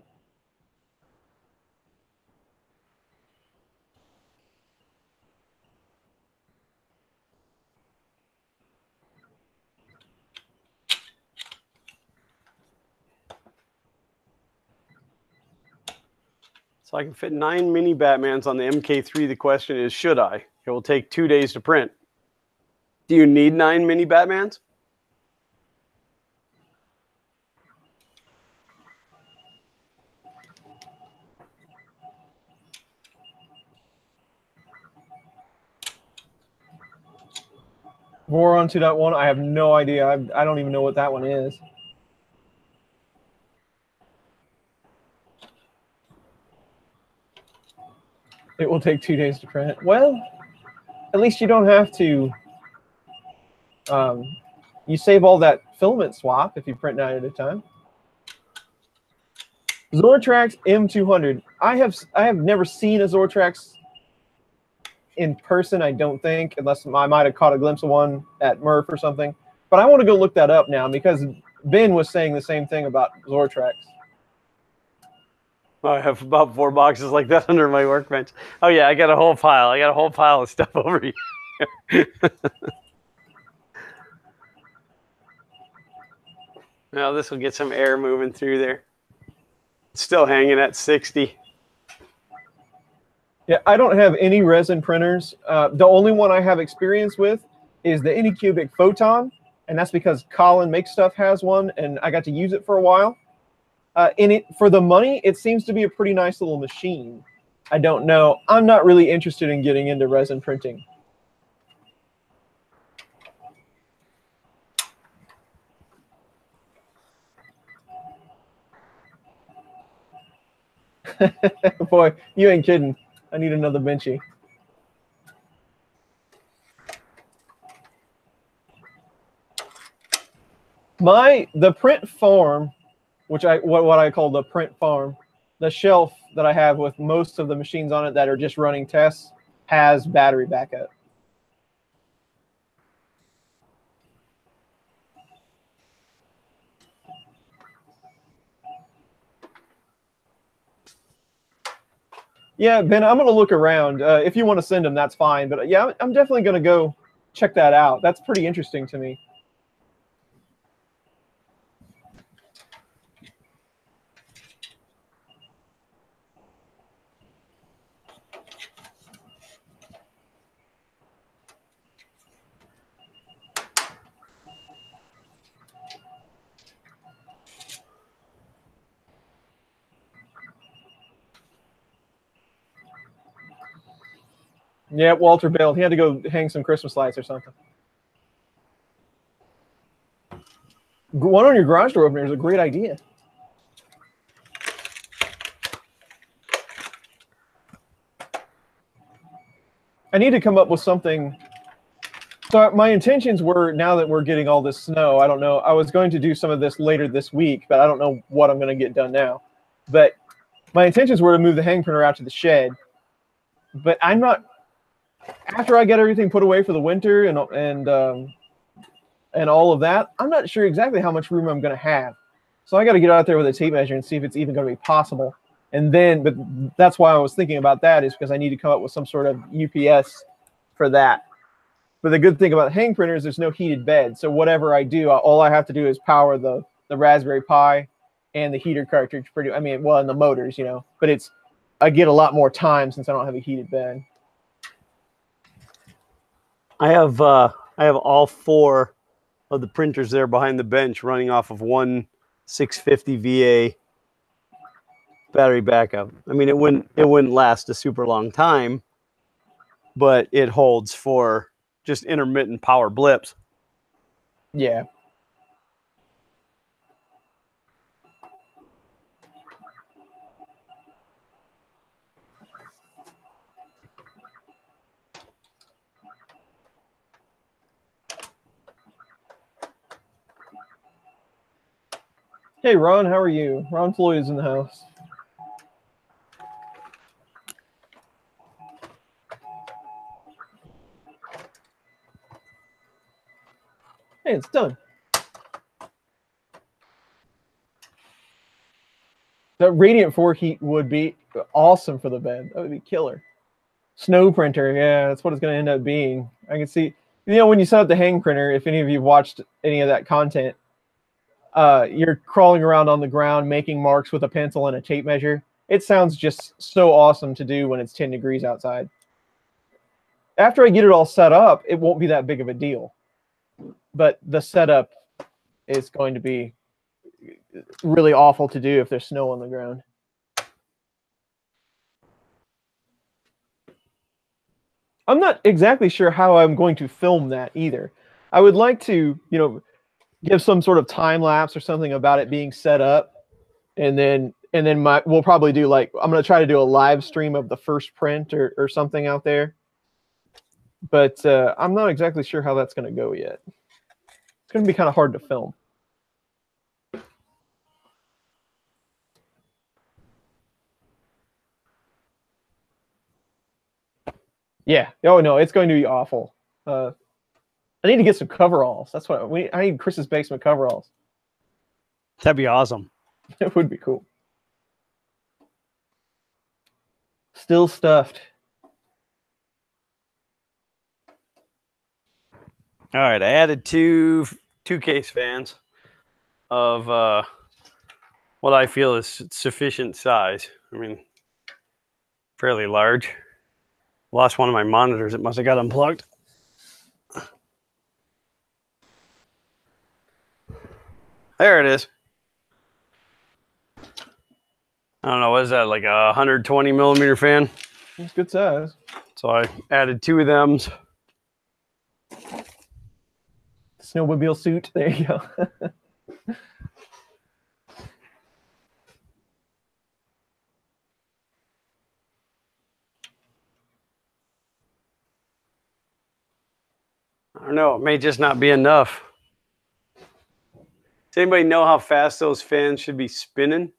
So I can fit 9 mini Batmans on the MK3. The question is, should I? It will take 2 days to print. Do you need 9 mini Batmans? Voron 2.1, I have no idea. I don't even know what that one is. It will take 2 days to print. Well, at least you don't have to... you save all that filament swap if you print 9 at a time. Zortrax M200. I have never seen a Zortrax in person, I don't think, unless I might have caught a glimpse of one at Murph or something. But I want to go look that up now because Ben was saying the same thing about Zortrax. I have about 4 boxes like that under my workbench. Oh yeah, I got a whole pile. I got a whole pile of stuff over here. Now this will get some air moving through there. It's still hanging at 60. Yeah, I don't have any resin printers. The only one I have experience with is the Anycubic Photon, and that's because Colin Makes Stuff has one, and I got to use it for a while. For the money, it seems to be a pretty nice little machine. I don't know. I'm not really interested in getting into resin printing. Boy, you ain't kidding. I need another benchy. The print farm, which what I call the print farm, the shelf that I have with most of the machines on it that are just running tests, has battery backup. Yeah, Ben, I'm gonna look around. If you want to send them, that's fine. But yeah, I'm definitely gonna go check that out. That's pretty interesting to me. Yeah, Walter bailed. He had to go hang some Christmas lights or something. One on your garage door opener is a great idea. I need to come up with something. So my intentions were, now that we're getting all this snow, I don't know. I was going to do some of this later this week, but I don't know what I'm going to get done now. But my intentions were to move the hang printer out to the shed. But I'm not. After I get everything put away for the winter and all of that, I'm not sure exactly how much room I'm going to have. So I got to get out there with a tape measure and see if it's even going to be possible. And then, but that's why I was thinking about that, is because I need to come up with some sort of UPS for that. But the good thing about hang printers, there's no heated bed. So whatever I do, all I have to do is power the Raspberry Pi and the heater cartridge. I mean, well, and the motors, you know. But I get a lot more time since I don't have a heated bed. I have all 4 of the printers there behind the bench running off of one 650 VA battery backup. I mean, it wouldn't last a super long time, but it holds for just intermittent power blips. Yeah. Hey, Ron, how are you? Ron Floyd is in the house. Hey, it's done. That Radiant 4 heat would be awesome for the bed. That would be killer. Snow printer, yeah, that's what it's going to end up being. I can see, you know, when you set up the hang printer, if any of you watched any of that content, you're crawling around on the ground making marks with a pencil and a tape measure. It sounds just so awesome to do when it's 10 degrees outside. After I get it all set up, it won't be that big of a deal. But the setup is going to be really awful to do if there's snow on the ground. I'm not exactly sure how I'm going to film that either. I would like to, you know, give some sort of time lapse or something about it being set up, and then we'll probably do, like, I'm going to try to do a live stream of the first print or something out there. But I'm not exactly sure how that's going to go yet. It's going to be kind of hard to film. Yeah. Oh no, it's going to be awful. I need to get some coveralls. That's what I need. Chris's basement coveralls. That'd be awesome. It would be cool. Still stuffed. All right, I added two case fans of what I feel is sufficient size. I mean, fairly large. Lost one of my monitors. It must have got unplugged. There it is. I don't know, what is that, like a 120 millimeter fan? It's good size. So I added 2 of them. Snowmobile suit. There you go. I don't know. It may just not be enough. Does anybody know how fast those fans should be spinning?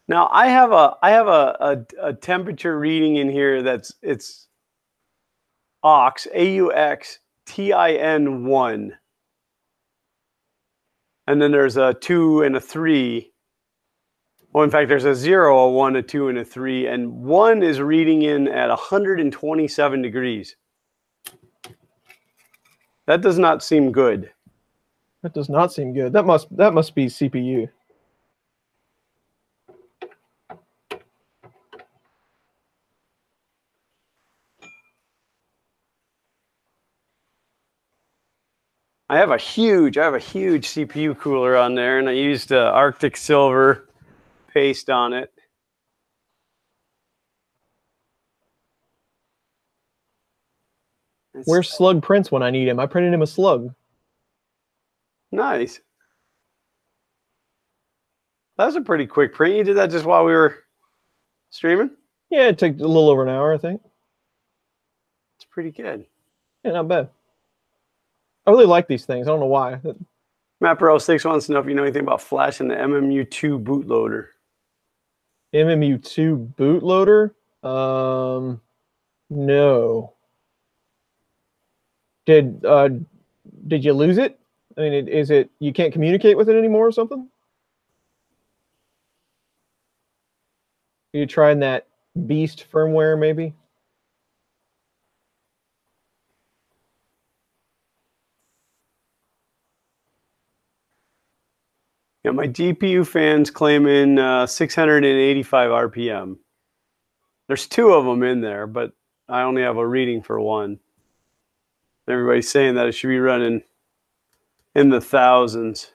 Now I have a temperature reading in here it's AUX TIN1, and then there's a 2 and a 3. Well, in fact, there's a 0, a 1, a 2, and a 3, and 1 is reading in at 127 degrees. That does not seem good. That does not seem good. That must be CPU. I have a huge CPU cooler on there, and I used Arctic Silver paste on it. Where's Slug Prince when I need him? I printed him a slug. Nice. That was a pretty quick print. You did that just while we were streaming? Yeah, it took a little over an hour, I think. It's pretty good. Yeah, not bad. I really like these things. I don't know why. Matt Burrow 6 wants to know if you know anything about Flash and the MMU2 bootloader. MMU2 bootloader? No. Did you lose it? I mean, is it you can't communicate with it anymore or something? Are you trying that Beast firmware maybe? Yeah, my GPU fans claiming 685 RPM. There's 2 of them in there, but I only have a reading for 1. Everybody's saying that it should be running in the thousands.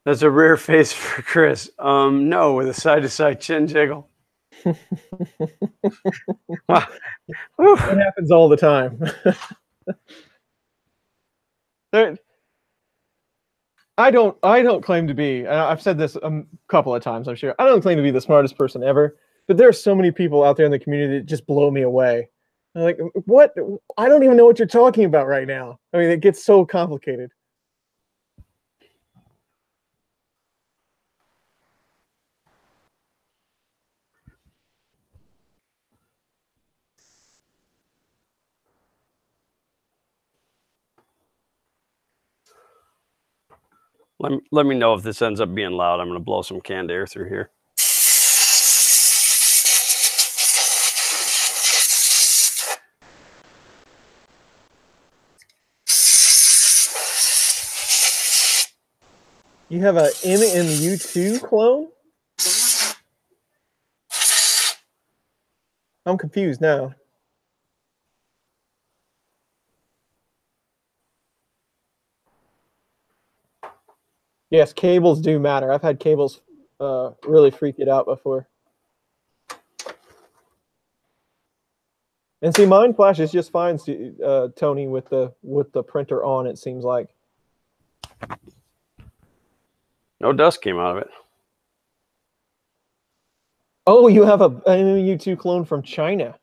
That's a rare face for Chris. No, with a side-to-side chin jiggle. It happens all the time. I don't claim to be, and I've said this a couple of times, I'm sure. I don't claim to be the smartest person ever, but there are so many people out there in the community that just blow me away. I'm like, what? I don't even know what you're talking about right now. I mean, it gets so complicated. Let me know if this ends up being loud. I'm going to blow some canned air through here. You have a MMU2 clone? I'm confused now. Yes, cables do matter. I've had cables really freak it out before. And see, mine flashes just fine, Tony, with the printer on. It seems like no dust came out of it. Oh, you have an MMU2 clone from China.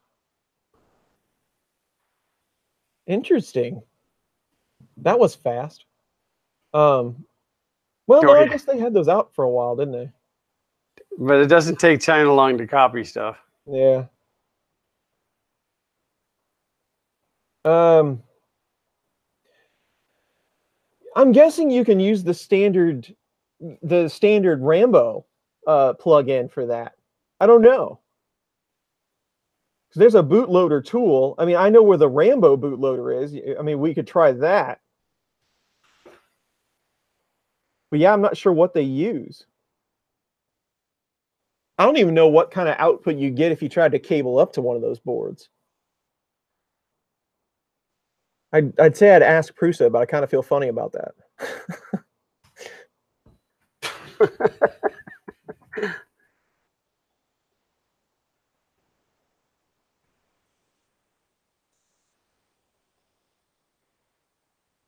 Interesting. That was fast. Well, no, I guess they had those out for a while, didn't they? But it doesn't take China long to copy stuff. Yeah. I'm guessing you can use the standard Rambo plug-in for that. I don't know. Because there's a bootloader tool. I mean, I know where the Rambo bootloader is. I mean, we could try that. But yeah, I'm not sure what they use. I don't even know what kind of output you get if you tried to cable up to one of those boards. I'd say I'd ask Prusa, but I kind of feel funny about that.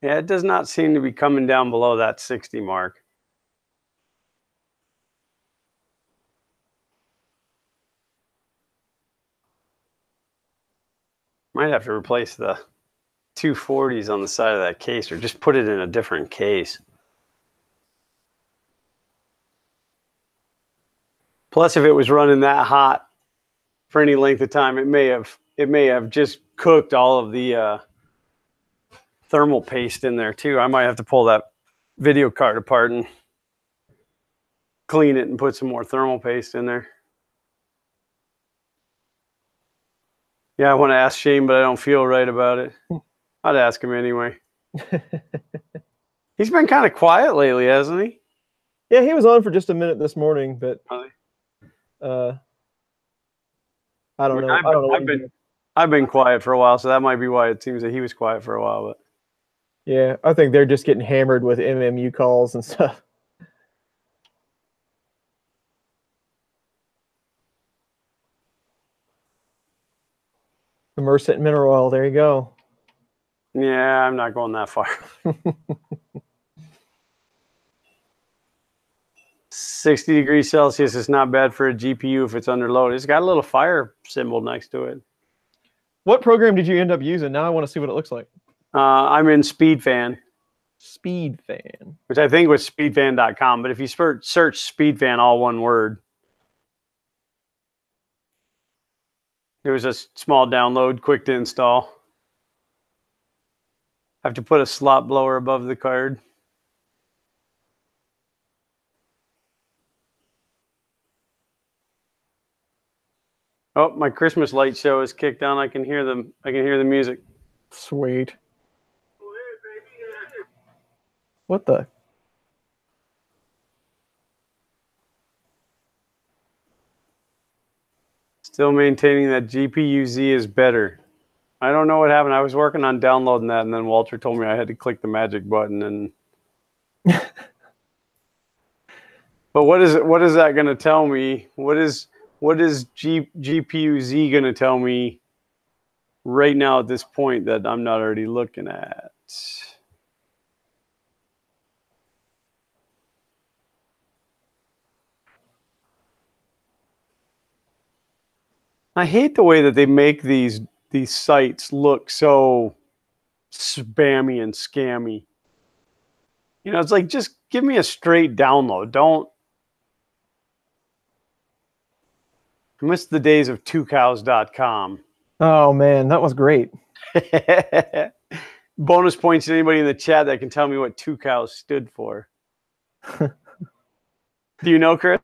Yeah, it does not seem to be coming down below that 60 mark. Might have to replace the 240s on the side of that case or just put it in a different case. Plus, if it was running that hot for any length of time, it may have just cooked all of the thermal paste in there too. I might have to pull that video card apart and clean it and put some more thermal paste in there. Yeah, I want to ask Shane, but I don't feel right about it. I'd ask him anyway. He's been kind of quiet lately, hasn't he? Yeah, he was on for just a minute this morning, but I don't know. I don't know. I've been quiet for a while, so that might be why it seems that he was quiet for a while. But yeah, I think they're just getting hammered with MMU calls and stuff. Immerse mineral oil. There you go. yeah, I'm not going that far. 60 degrees Celsius is not bad for a GPU if it's under load. It's got a little fire symbol next to it. What program did you end up using? Now I want to see what it looks like. I'm in SpeedFan. SpeedFan. Which I think was speedfan.com. But if you search SpeedFan, all one word, it was a small download, quick to install. I have to put a slot blower above the card. Oh, my Christmas light show is kicked on. I can hear them. I can hear the music. Sweet. What the? Still maintaining that GPU-Z is better. I don't know what happened. I was working on downloading that, and then Walter told me I had to click the magic button. And but what is that going to tell me? What is GPU-Z going to tell me right now at this point that I'm not already looking at? I hate the way that they make these sites look so spammy and scammy. You know, it's like, just give me a straight download. Don't. I miss the days of twocows.com. Oh man, that was great. Bonus points to anybody in the chat that can tell me what 2 cows stood for. Do you know, Chris?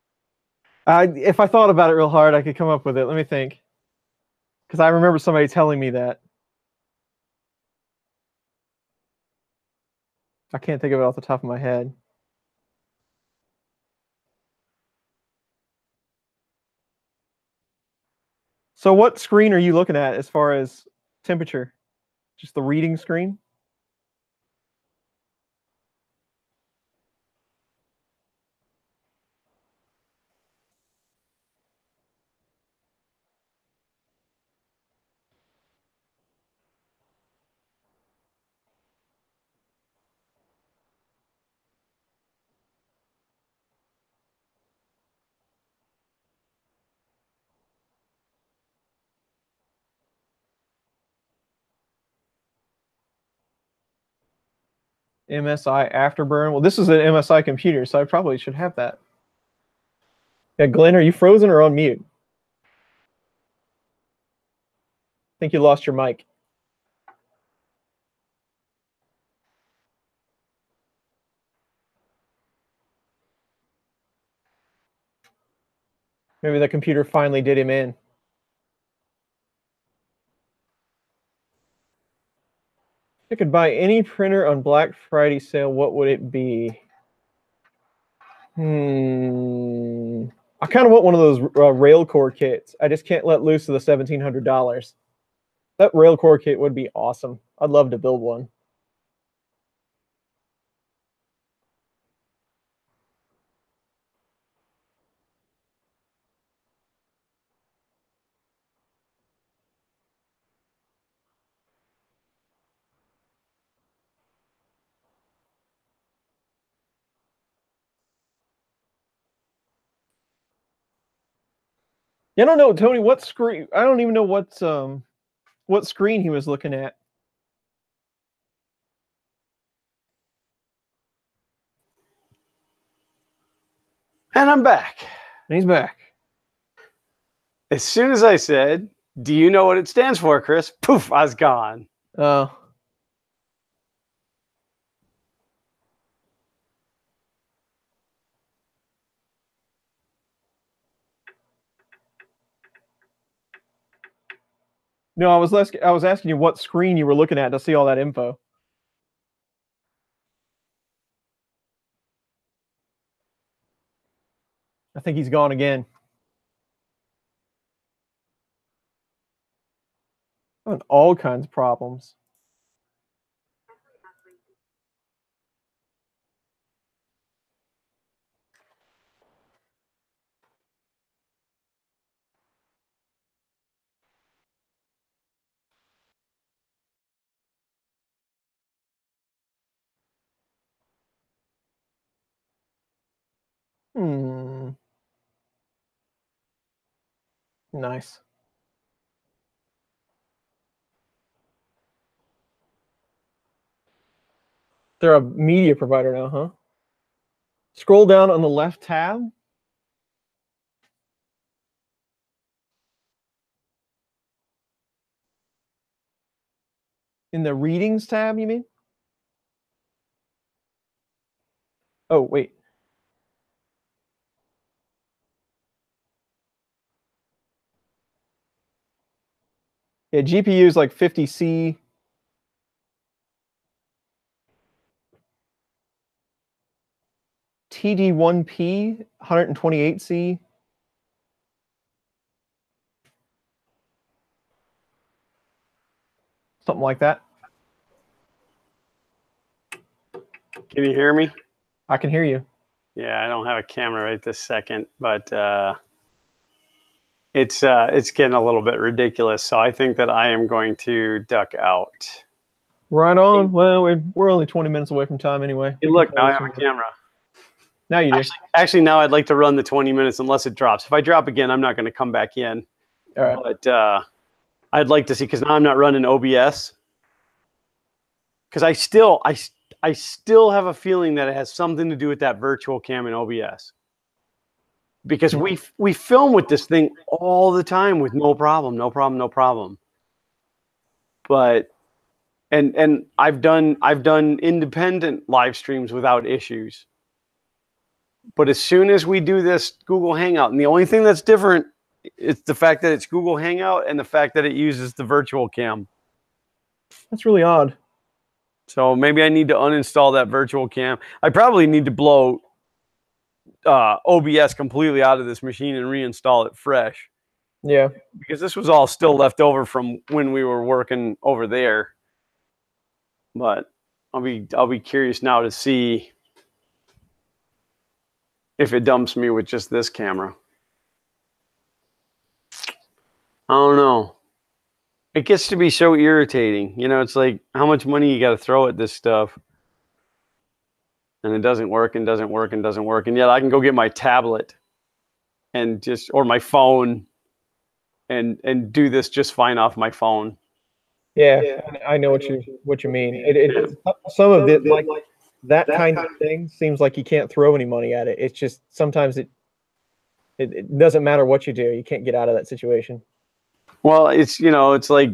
If I thought about it real hard, I could come up with it. Let me think. Because I remember somebody telling me that. I can't think of it off the top of my head. So what screen are you looking at as far as temperature? Just the reading screen? MSI Afterburn. Well, this is an MSI computer, so I probably should have that. Yeah, Glenn, are you frozen or on mute? I think you lost your mic. Maybe the computer finally did him in. If I could buy any printer on Black Friday sale, what would it be? I kind of want one of those Railcore kits. I just can't let loose of the $1,700. That Railcore kit would be awesome. I'd love to build one. Yeah, I don't know, Tony. What screen? I don't even know what screen he was looking at. And I'm back. And he's back. As soon as I said, "Do you know what it stands for, Chris?" Poof, I was gone. Oh. No, I was asking you what screen you were looking at to see all that info. I think he's gone again. Having all kinds of problems. Nice. They're a media provider now, huh? Scroll down on the left tab. In the readings tab, you mean? Oh, wait. Yeah, GPU is like 50C. TD1P, 128C. Something like that. Can you hear me? I can hear you. Yeah, I don't have a camera right this second, but it's getting a little bit ridiculous. So I think that I am going to duck out. Right on. Well, we're only 20 minutes away from time anyway. Hey, look, now I have a camera. Now you do. Actually, now I'd like to run the 20 minutes unless it drops. If I drop again, I'm not going to come back in. All right. But I'd like to see, because now I'm not running OBS. Because I still have a feeling that it has something to do with that virtual cam in OBS. Because we film with this thing all the time with no problem. But and I've done independent live streams without issues. But as soon as we do this Google Hangout, and the only thing that's different is the fact that it's Google Hangout and the fact that it uses the virtual cam. That's really odd. So maybe I need to uninstall that virtual cam. I probably need to blow OBS completely out of this machine and reinstall it fresh. Yeah. Because this was all still left over from when we were working over there. But I'll be curious now to see if it dumps me with just this camera. I don't know. It gets to be so irritating. You know, it's like how much money you got to throw at this stuff. And it doesn't work and doesn't work and doesn't work. And yet I can go get my tablet and just, or my phone and do this just fine off my phone. Yeah, I know what you mean. Some of it, like that kind of thing, seems like you can't throw any money at it. It's just sometimes it doesn't matter what you do, you can't get out of that situation. Well, it's like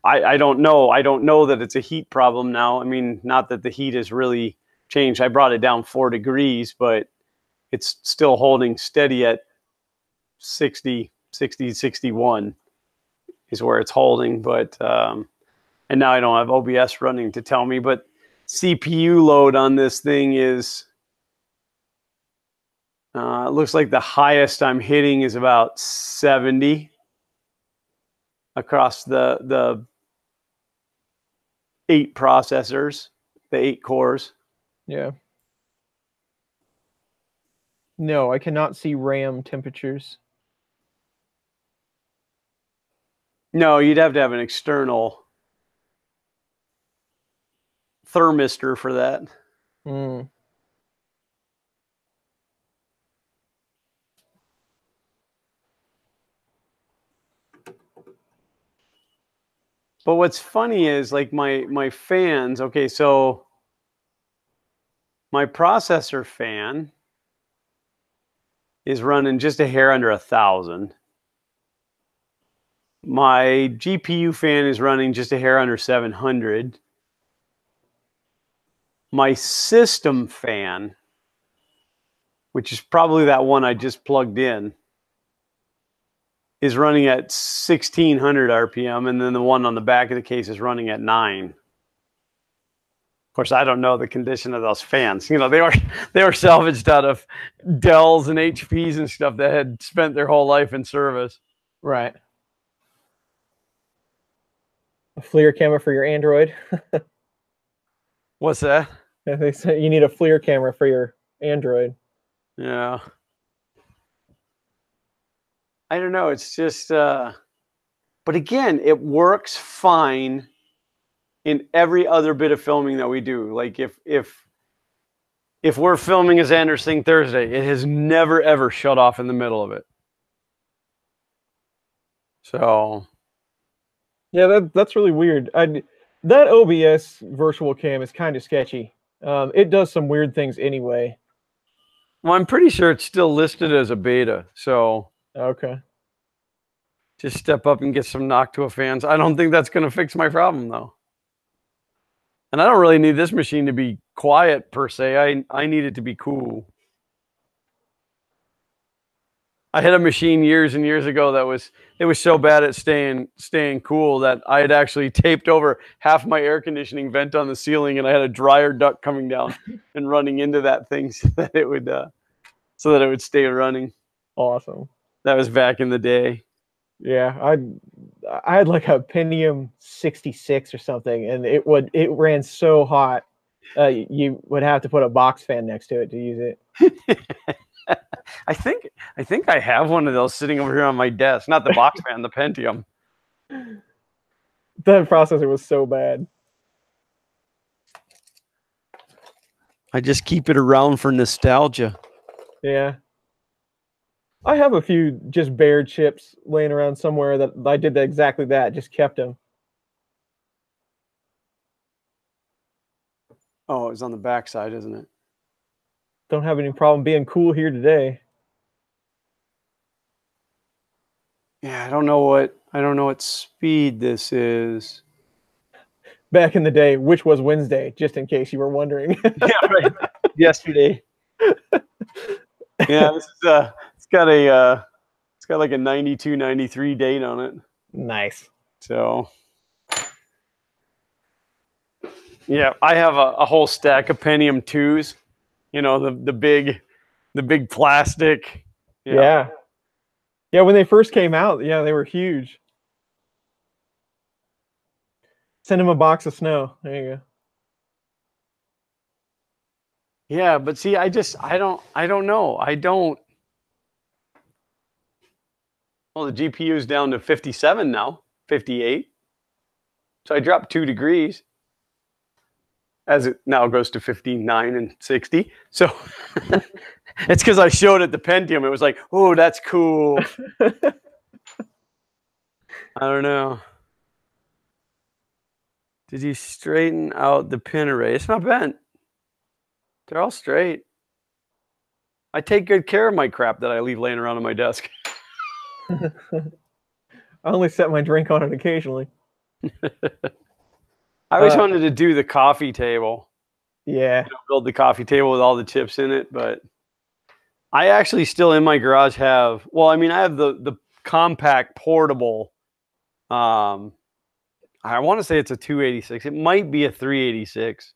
I don't know that it's a heat problem now. I mean, not that the heat has really changed. I brought it down 4 degrees, but it's still holding steady at 60, 61 is where it's holding. But and now I don't have OBS running to tell me, but CPU load on this thing is it looks like the highest I'm hitting is about 70 across the 8 processors, the 8 cores. Yeah. No, I cannot see RAM temperatures. No, you'd have to have an external thermistor for that. Mm. But what's funny is like my fans, okay, so my processor fan is running just a hair under 1,000. My GPU fan is running just a hair under 700. My system fan, which is probably that one I just plugged in, is running at 1600 RPM, and then the one on the back of the case is running at 9. Of course, I don't know the condition of those fans. You know, they were salvaged out of Dells and HPs and stuff that had spent their whole life in service. Right. A FLIR camera for your Android. What's that? They say you need a FLIR camera for your Android. Yeah. I don't know. It's just, but again, it works fine in every other bit of filming that we do. Like if we're filming a Xander's thing Thursday, it has never ever shut off in the middle of it. So. Yeah, that's really weird. That OBS virtual cam is kind of sketchy. It does some weird things anyway. Well, I'm pretty sure it's still listed as a beta. So. Okay. Just step up and get some Noctua fans. I don't think that's going to fix my problem, though. And I don't really need this machine to be quiet, per se. I need it to be cool. I had a machine years and years ago that was so bad at staying cool that I had actually taped over half my air conditioning vent on the ceiling, and I had a dryer duct coming down and running into that thing so that it would stay running. Awesome. That was back in the day. Yeah, I had like a Pentium 66 or something, and it ran so hot. You would have to put a box fan next to it to use it. I think I have one of those sitting over here on my desk. Not the box fan, the Pentium. That processor was so bad. I just keep it around for nostalgia. Yeah. I have a few just bare chips laying around somewhere that I did exactly that. Just kept them. Oh, it's on the back side, isn't it? Don't have any problem being cool here today. Yeah, I don't know what speed this is. Back in the day, which was Wednesday, just in case you were wondering. Yeah, right. Yesterday. Yeah, this is it's got like a 92, 93 date on it. Nice. So yeah, I have a whole stack of Pentium 2s. You know, the big plastic. Yeah. Yeah, when they first came out, yeah, they were huge. Send him a box of snow. There you go. Yeah, but see, I don't know. Well, the GPU is down to 57 now, 58. So I dropped 2 degrees as it now goes to 59 and 60. So it's because I showed it the Pentium. It was like, oh, that's cool. I don't know. Did you straighten out the pin array? It's not bent. They're all straight. I take good care of my crap that I leave laying around on my desk. I only set my drink on it occasionally. I always wanted to do the coffee table. Yeah. Build the coffee table with all the chips in it, but I actually still in my garage have, well, I mean, I have the compact portable. I want to say it's a 286. It might be a 386.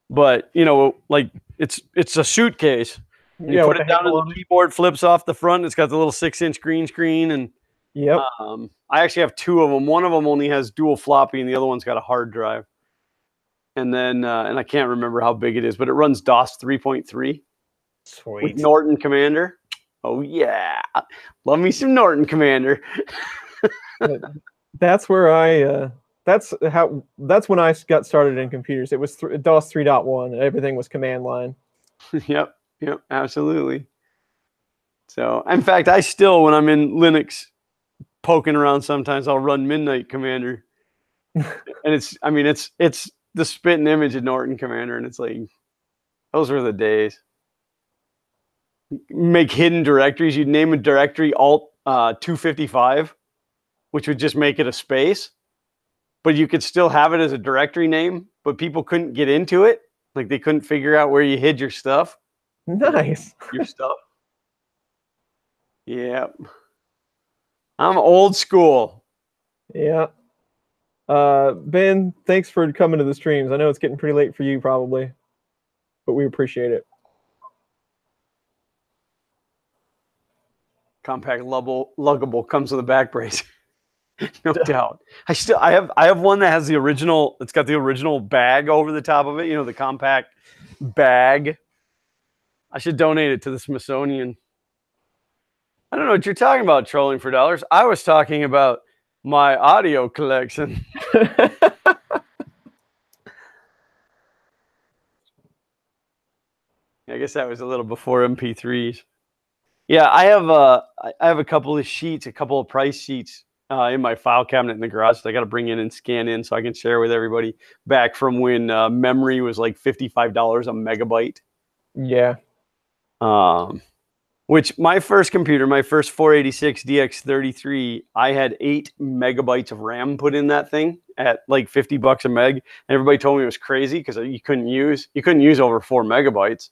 But, you know, like it's a suitcase. You put it down and the keyboard flips off the front. It's got the little 6-inch green screen. And yep. I actually have 2 of them. One of them only has dual floppy and the other one's got a hard drive. And then, and I can't remember how big it is, but it runs DOS 3.3. Sweet. With Norton Commander. Oh, yeah. Love me some Norton Commander. That's where that's when I got started in computers. It was DOS 3.1 and everything was command line. Yep, absolutely. So, in fact, I still, when I'm in Linux poking around, sometimes I'll run Midnight Commander. And it's the spitting image of Norton Commander, and it's like, those were the days. Make hidden directories. You'd name a directory Alt 255, which would just make it a space. But you could still have it as a directory name, but people couldn't get into it. Like they couldn't figure out where you hid your stuff. Nice. Your stuff. Yeah. I'm old school. Yeah. Ben, thanks for coming to the streams. I know it's getting pretty late for you probably, but we appreciate it. Compact luggable comes with a back brace. No doubt. I have one that has the original, it's got the original bag over the top of it, the compact bag. I should donate it to the Smithsonian. I don't know what you're talking about, trolling for dollars. I was talking about my audio collection. I guess that was a little before MP3s. Yeah, I have a couple of sheets, a couple of price sheets in my file cabinet in the garage that I got to bring in and scan in so I can share with everybody back from when memory was like $55 a megabyte. Yeah. Which my first computer, my first 486 DX33, I had 8 megabytes of RAM put in that thing at like $50 a meg. And everybody told me it was crazy because you couldn't use over 4 megabytes.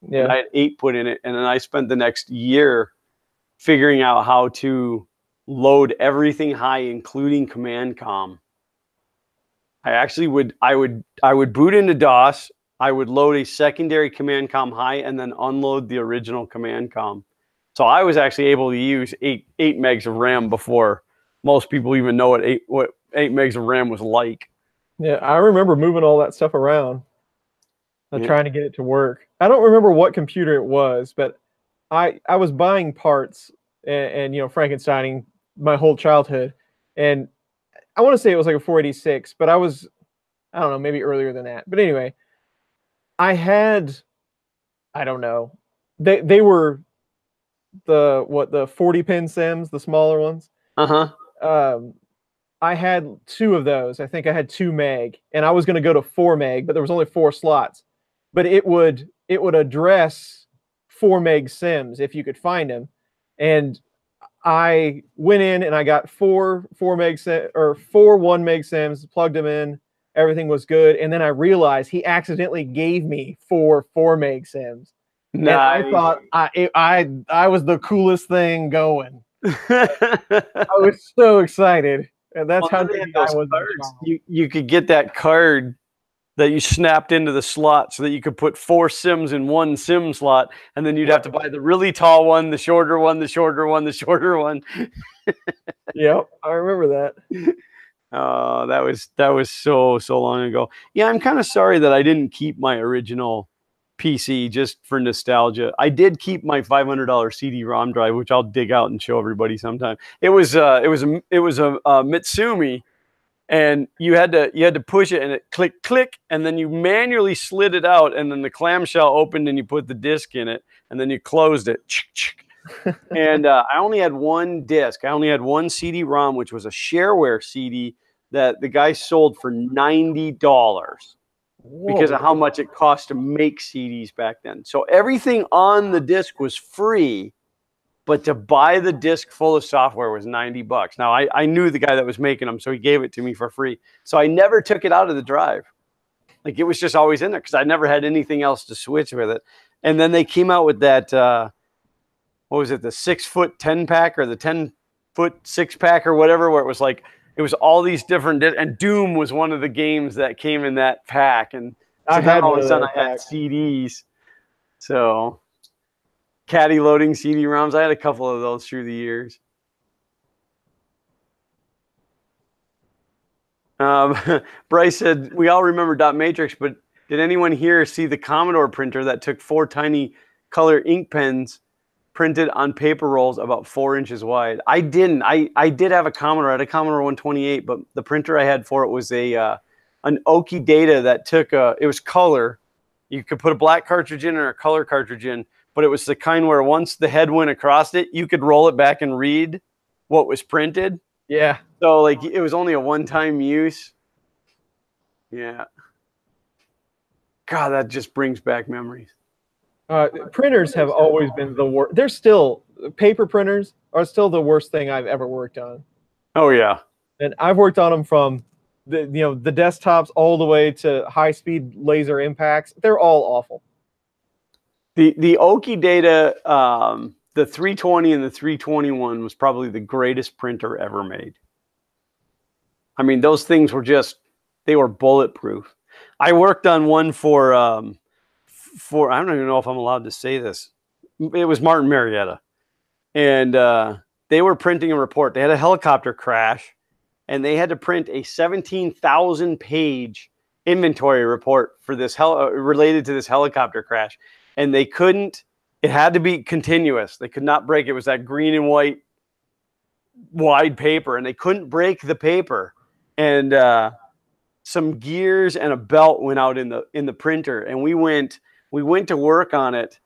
Yeah. And I had 8 put in it. And then I spent the next year figuring out how to load everything high, including command com. I would boot into DOS. I would load a secondary command com high and then unload the original command com. So I was actually able to use 8 megs of RAM before most people even know what 8 megs of RAM was like. Yeah, I remember moving all that stuff around and trying to get it to work. I don't remember what computer it was, but I was buying parts and Frankensteining my whole childhood, and I want to say it was like a 486, but I don't know, maybe earlier than that. But anyway, I don't know. They were the 40-pin SIMs, the smaller ones. I had 2 of those. I think I had 2 meg, and I was going to go to 4 meg, but there was only 4 slots. But it would address 4 meg SIMs if you could find them. And I went in and I got 4 1 meg SIMs, plugged them in. Everything was good. And then I realized he accidentally gave me 4 meg SIMs. Nice. And I thought I was the coolest thing going. I was so excited. And that's how big I was. You could get that card that you snapped into the slot so that you could put 4 SIMs in one SIM slot, and then you'd have to buy the really tall one, the shorter one, the shorter one, the shorter one. Yep, I remember that. Oh, that was so long ago. Yeah, I'm kind of sorry that I didn't keep my original PC just for nostalgia. I did keep my $500 CD-ROM drive, which I'll dig out and show everybody sometime. It was a Mitsumi. And you had to push it, and it click, and then you manually slid it out, and then the clamshell opened, and you put the disc in it, and then you closed it. And I only had 1 disc. I only had 1 CD-ROM, which was a shareware CD that the guy sold for $90 because of how much it cost to make CDs back then. So everything on the disc was free, but to buy the disc full of software was $90. Now, I knew the guy that was making them, so he gave it to me for free. So I never took it out of the drive. Like, it was just always in there because I never had anything else to switch with it. And then they came out with that, what was it, the 6-foot 10-pack or the 10-foot 6-pack or whatever, where it was like, it was all these different, and Doom was one of the games that came in that pack. And so I had CDs. So caddy loading CD-ROMs. I had a couple of those through the years. Bryce said, we all remember dot matrix, but did anyone here see the Commodore printer that took 4 tiny color ink pens printed on paper rolls about 4 inches wide? I didn't. I did have a Commodore. I had a Commodore 128, but the printer I had for it was an Oki Data that took it was color. You could put a black cartridge in or a color cartridge in, but it was the kind where once the head went across it, you could roll it back and read what was printed. Yeah. So like it was only a one-time use. Yeah. God, that just brings back memories. Printers have always been the worst. They're still, paper printers are still the worst thing I've ever worked on. Oh yeah. And I've worked on them from the desktops all the way to high-speed laser impacts. They're all awful. The Oki Data the 320 and the 321 was probably the greatest printer ever made. I mean, those things were they were bulletproof. I worked on one for I don't even know if I'm allowed to say this. It was Martin Marietta. And they were printing a report. They had a helicopter crash, and they had to print a 17,000-page inventory report for this related to this helicopter crash. And they couldn't, it had to be continuous. They could not break. It was that green and white wide paper, and they couldn't break the paper. And some gears and a belt went out in the printer, and we went to work on it.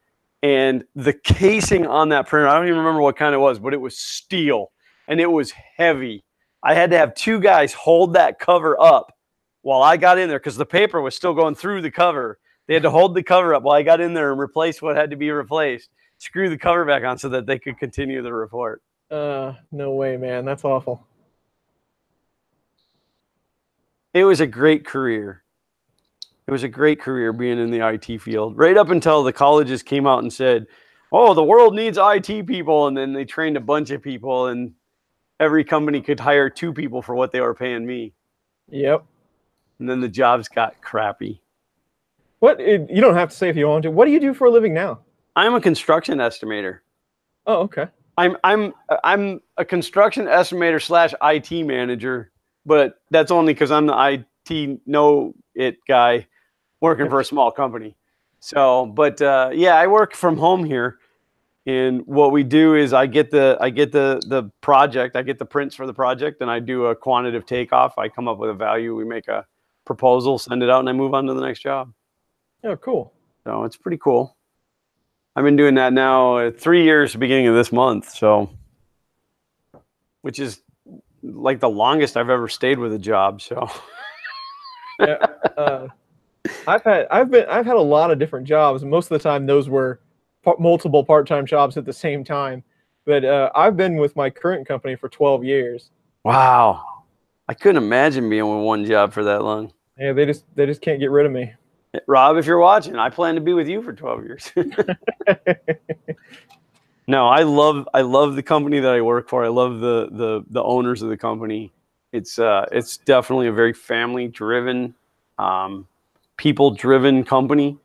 And the casing on that printer, I don't even remember what kind it was, but it was steel and it was heavy. I had to have 2 guys hold that cover up while I got in there because the paper was still going through the cover. They had to hold the cover up while I got in there and replace what had to be replaced, screw the cover back on so that they could continue the report. No way, man. That's awful. It was a great career. It was a great career being in the IT field, right up until the colleges came out and said, oh, the world needs IT people. And then they trained a bunch of people, and every company could hire 2 people for what they were paying me. Yep. And then the jobs got crappy. You don't have to say if you want to. What do you do for a living now? I'm a construction estimator. Oh, okay. I'm a construction estimator / IT manager, but that's only because I'm the IT know-it guy working for a small company. So, but yeah, I work from home here, and what we do is I get the project, I get the prints for the project, and I do a quantitative takeoff. I come up with a value, we make a proposal, send it out, and I move on to the next job. Oh, cool. So it's pretty cool. I've been doing that now 3 years, beginning of this month. So, which is like the longest I've ever stayed with a job. So, yeah, I've had a lot of different jobs. Most of the time, those were multiple part-time jobs at the same time. But I've been with my current company for 12 years. Wow, I couldn't imagine being with one job for that long. Yeah, they just can't get rid of me. Rob, if you're watching, I plan to be with you for 12 years. No, I love the company that I work for. I love the owners of the company. It's definitely a very family-driven, people-driven company.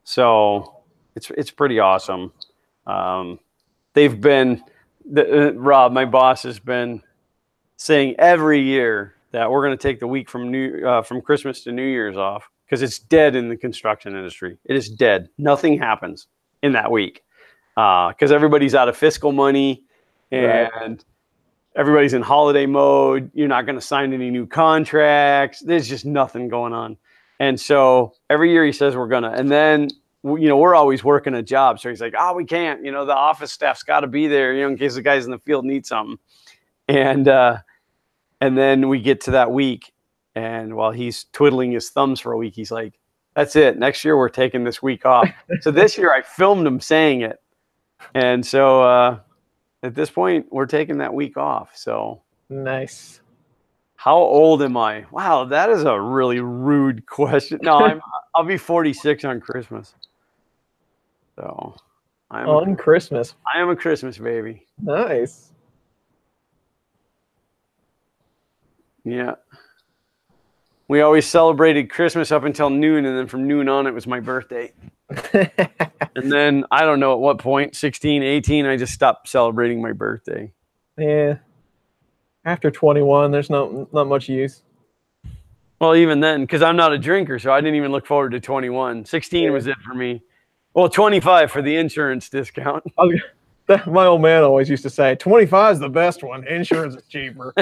So it's pretty awesome. They've been Rob, my boss, has been saying every year that we're going to take the week from Christmas to New Year's off because it's dead in the construction industry. It is dead. Nothing happens in that week because everybody's out of fiscal money and everybody's in holiday mode. You're not going to sign any new contracts. There's just nothing going on. And so every year he says we're going to, and then, we're always working a job. So he's like, oh, we can't, the office staff's got to be there, in case the guys in the field need something. And then we get to that week, and while he's twiddling his thumbs for a week, he's like, that's it. Next year, we're taking this week off. So this year I filmed him saying it. And so at this point, we're taking that week off. So nice. How old am I? Wow, that is a really rude question. No, I'll be 46 on Christmas. So Christmas. I am a Christmas baby. Nice. Yeah. We always celebrated Christmas up until noon, and then from noon on, it was my birthday. And then, I don't know at what point, 16, 18, I just stopped celebrating my birthday. Yeah. After 21, there's not much use. Well, even then, because I'm not a drinker, so I didn't even look forward to 21. 16 was it for me. Well, 25 for the insurance discount. My old man always used to say, 25 is the best one. Insurance is cheaper.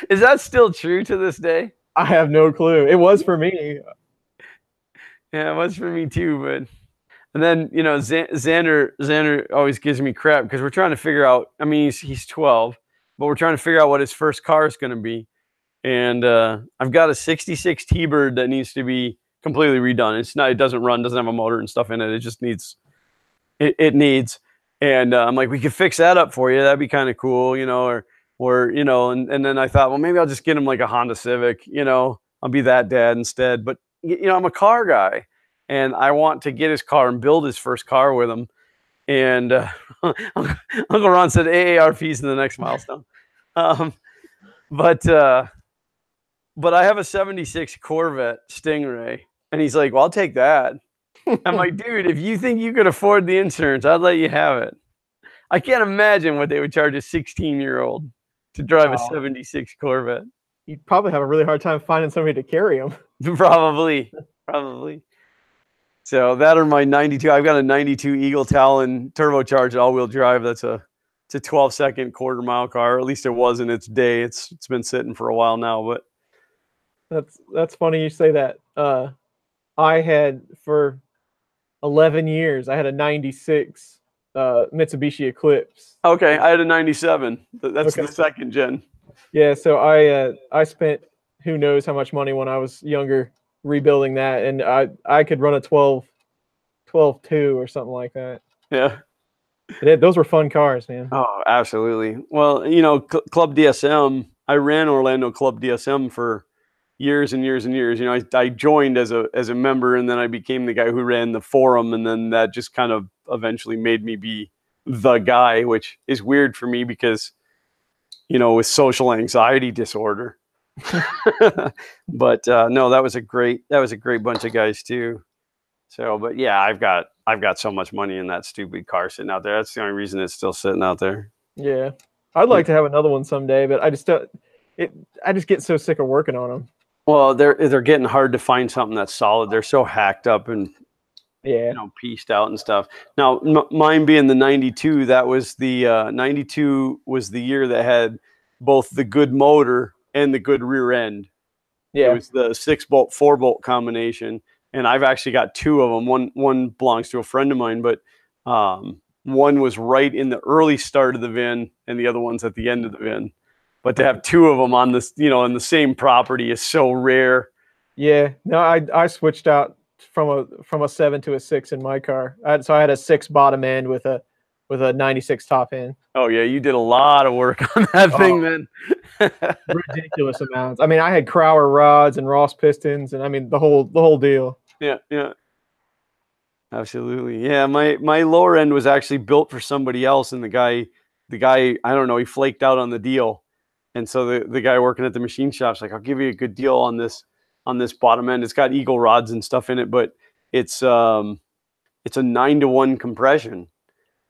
Is that still true to this day? I have no clue. It was for me. Yeah, it was for me too. But and then Xander always gives me crap because we're trying to figure out. I mean, he's 12, but we're trying to figure out what his first car is going to be. And I've got a '66 T-Bird that needs to be completely redone. It doesn't run, doesn't have a motor and stuff in it. It just needs. It needs. And I'm like, we could fix that up for you. That'd be kind of cool, or and then I thought, well, maybe I'll just get him like a Honda Civic, I'll be that dad instead. But, I'm a car guy, and I want to get his car and build his first car with him. And Uncle Ron said AARP's in the next milestone. But I have a 76 Corvette Stingray. And he's like, well, I'll take that. I'm like, dude, if you think you could afford the insurance, I'd let you have it. I can't imagine what they would charge a 16-year-old to drive a 76 Corvette. You'd probably have a really hard time finding somebody to carry them. Probably. So that or my 92. I've got a 92 Eagle Talon turbocharged all-wheel drive. It's a 12-second quarter-mile car. Or at least it was in its day. It's been sitting for a while now, but that's funny you say that. I had for 11 years. I had a 96 Mitsubishi Eclipse. Okay, I had a 97. That's the second gen. Yeah, so I spent who knows how much money when I was younger rebuilding that, and I could run a 12.2 or something like that. Yeah. Those were fun cars, man. Oh, absolutely. Well, you know, Club DSM, I ran Orlando Club DSM for years and years and years. You know, I joined as a member, and then I became the guy who ran the forum, and then that just kind of eventually made me be the guy, which is weird for me because, you know, with social anxiety disorder. But no, that was a great bunch of guys too. So, but yeah, I've got so much money in that stupid car sitting out there. That's the only reason it's still sitting out there. Yeah, I'd like to have another one someday, but I just don't. I just get so sick of working on them. Well, they're getting hard to find something that's solid. They're so hacked up and yeah, you know, pieced out and stuff. Now, mine being the 92, that was the 92 was the year that had both the good motor and the good rear end. Yeah, it was the 6-bolt 4-bolt combination, and I've actually got two of them. One belongs to a friend of mine, but one was right in the early start of the VIN, and the other one's at the end of the VIN. But to have two of them on this, you know, in the same property is so rare. Yeah, no, I switched out from a 7 to a 6 in my car. So I had a 6 bottom end with a 96 top end. Oh yeah, you did a lot of work on that thing then. Ridiculous amounts. I mean, I had Crowler rods and Ross pistons, and I mean the whole deal. Yeah. Absolutely. Yeah, my lower end was actually built for somebody else, and the guy, I don't know, he flaked out on the deal. And so the guy working at the machine shop's like, I'll give you a good deal on this bottom end. It's got Eagle rods and stuff in it, but it's a 9-to-1 compression.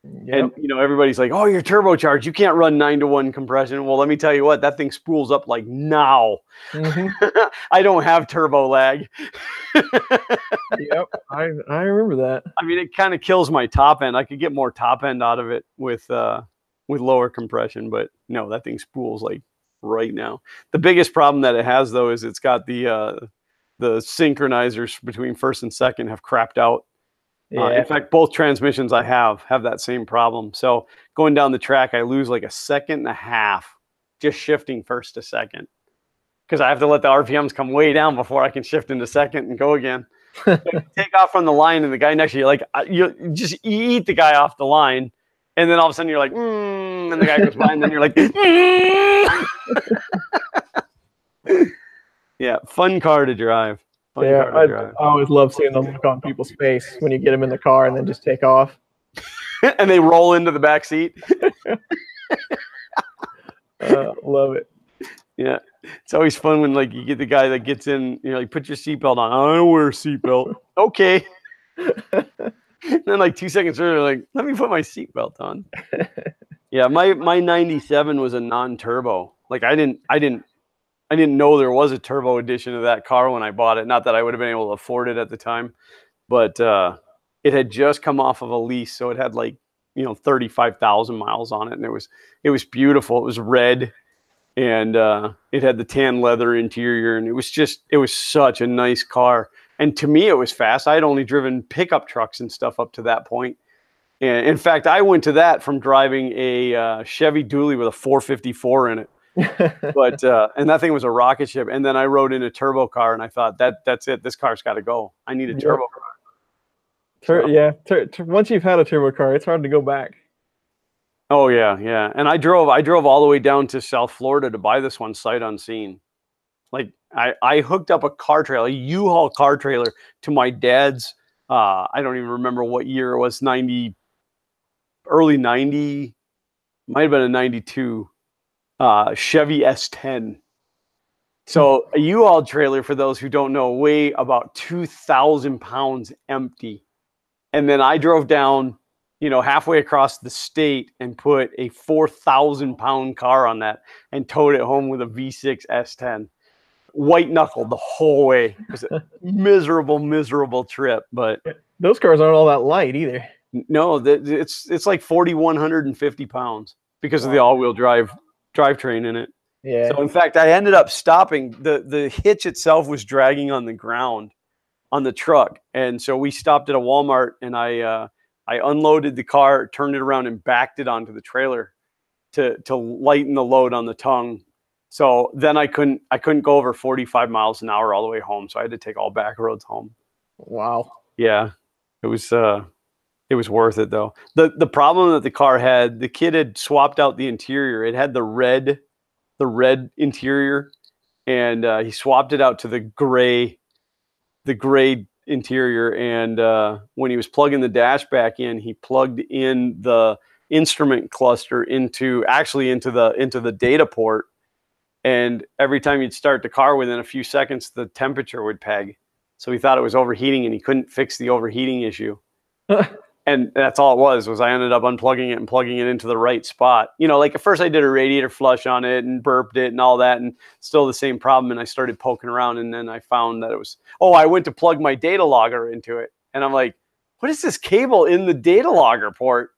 Yep. And you know, everybody's like, oh, you're turbocharged, you can't run 9-to-1 compression. Well, let me tell you what, that thing spools up like now. Mm-hmm. I don't have turbo lag. Yep, I remember that. I mean, it kind of kills my top end. I could get more top end out of it with lower compression, but no, that thing spools like right now. The biggest problem that it has though is it's got the synchronizers between first and second have crapped out. Yeah. In fact, both transmissions I have that same problem. So going down the track, I lose like a second and a half just shifting first to second because I have to let the RPMs come way down before I can shift into second and go again. Take off from the line, and the guy next to you, like you eat the guy off the line, and then all of a sudden you're like, and the guy goes by, and then you're like, yeah, fun car to drive. I always love seeing the look on people's face when you get them in the car and then just take off. And they roll into the back seat. Love it. Yeah. It's always fun when like you get the guy that gets in, you know, like put your seatbelt on. I don't wear a seatbelt. Okay. And then like 2 seconds later, like, let me put my seatbelt on. Yeah, my 97 was a non-turbo. Like I didn't know there was a turbo edition of that car when I bought it. Not that I would have been able to afford it at the time, but it had just come off of a lease, so it had like, you know, 35,000 miles on it, and it was beautiful. It was red, and it had the tan leather interior, and it was such a nice car. And to me, it was fast. I had only driven pickup trucks and stuff up to that point. And in fact, I went to that from driving a Chevy Dually with a 454 in it. But and that thing was a rocket ship. And then I rode in a turbo car, and I thought that's it. This car's got to go. I need a turbo car. Once you've had a turbo car, it's hard to go back. Oh yeah. And I drove all the way down to South Florida to buy this one sight unseen. Like I hooked up a car trailer, a U-Haul car trailer, to my dad's. I don't even remember what year it was, 90. early 90, might have been a 92 Chevy S10. So a U-Haul trailer, for those who don't know, weigh about 2,000 pounds empty. And then I drove down, halfway across the state and put a 4,000 pound car on that and towed it home with a V6 S10. White knuckled the whole way. It was a miserable trip, but those cars aren't all that light either. no, it's like 4,150 pounds because of the all-wheel drivetrain in it. Yeah. So in fact, I ended up stopping. The hitch itself was dragging on the ground on the truck, and so we stopped at a Walmart, and I unloaded the car, turned it around, and backed it onto the trailer to lighten the load on the tongue. So then I couldn't go over 45 miles an hour all the way home. So I had to take all back roads home. Wow. Yeah, it was worth it though. The problem that the car had, the kid had swapped out the interior. It had the red interior, and he swapped it out to the gray interior. And when he was plugging the dash back in, he plugged in the instrument cluster into the data port. And every time you'd start the car, within a few seconds, the temperature would peg. So he thought it was overheating, and he couldn't fix the overheating issue. And that's all it was I ended up unplugging it and plugging it into the right spot. Like at first I did a radiator flush on it and burped it and all that, and still the same problem. And I started poking around, and then I found that it was, I went to plug my data logger into it. And I'm like, what is this cable in the data logger port?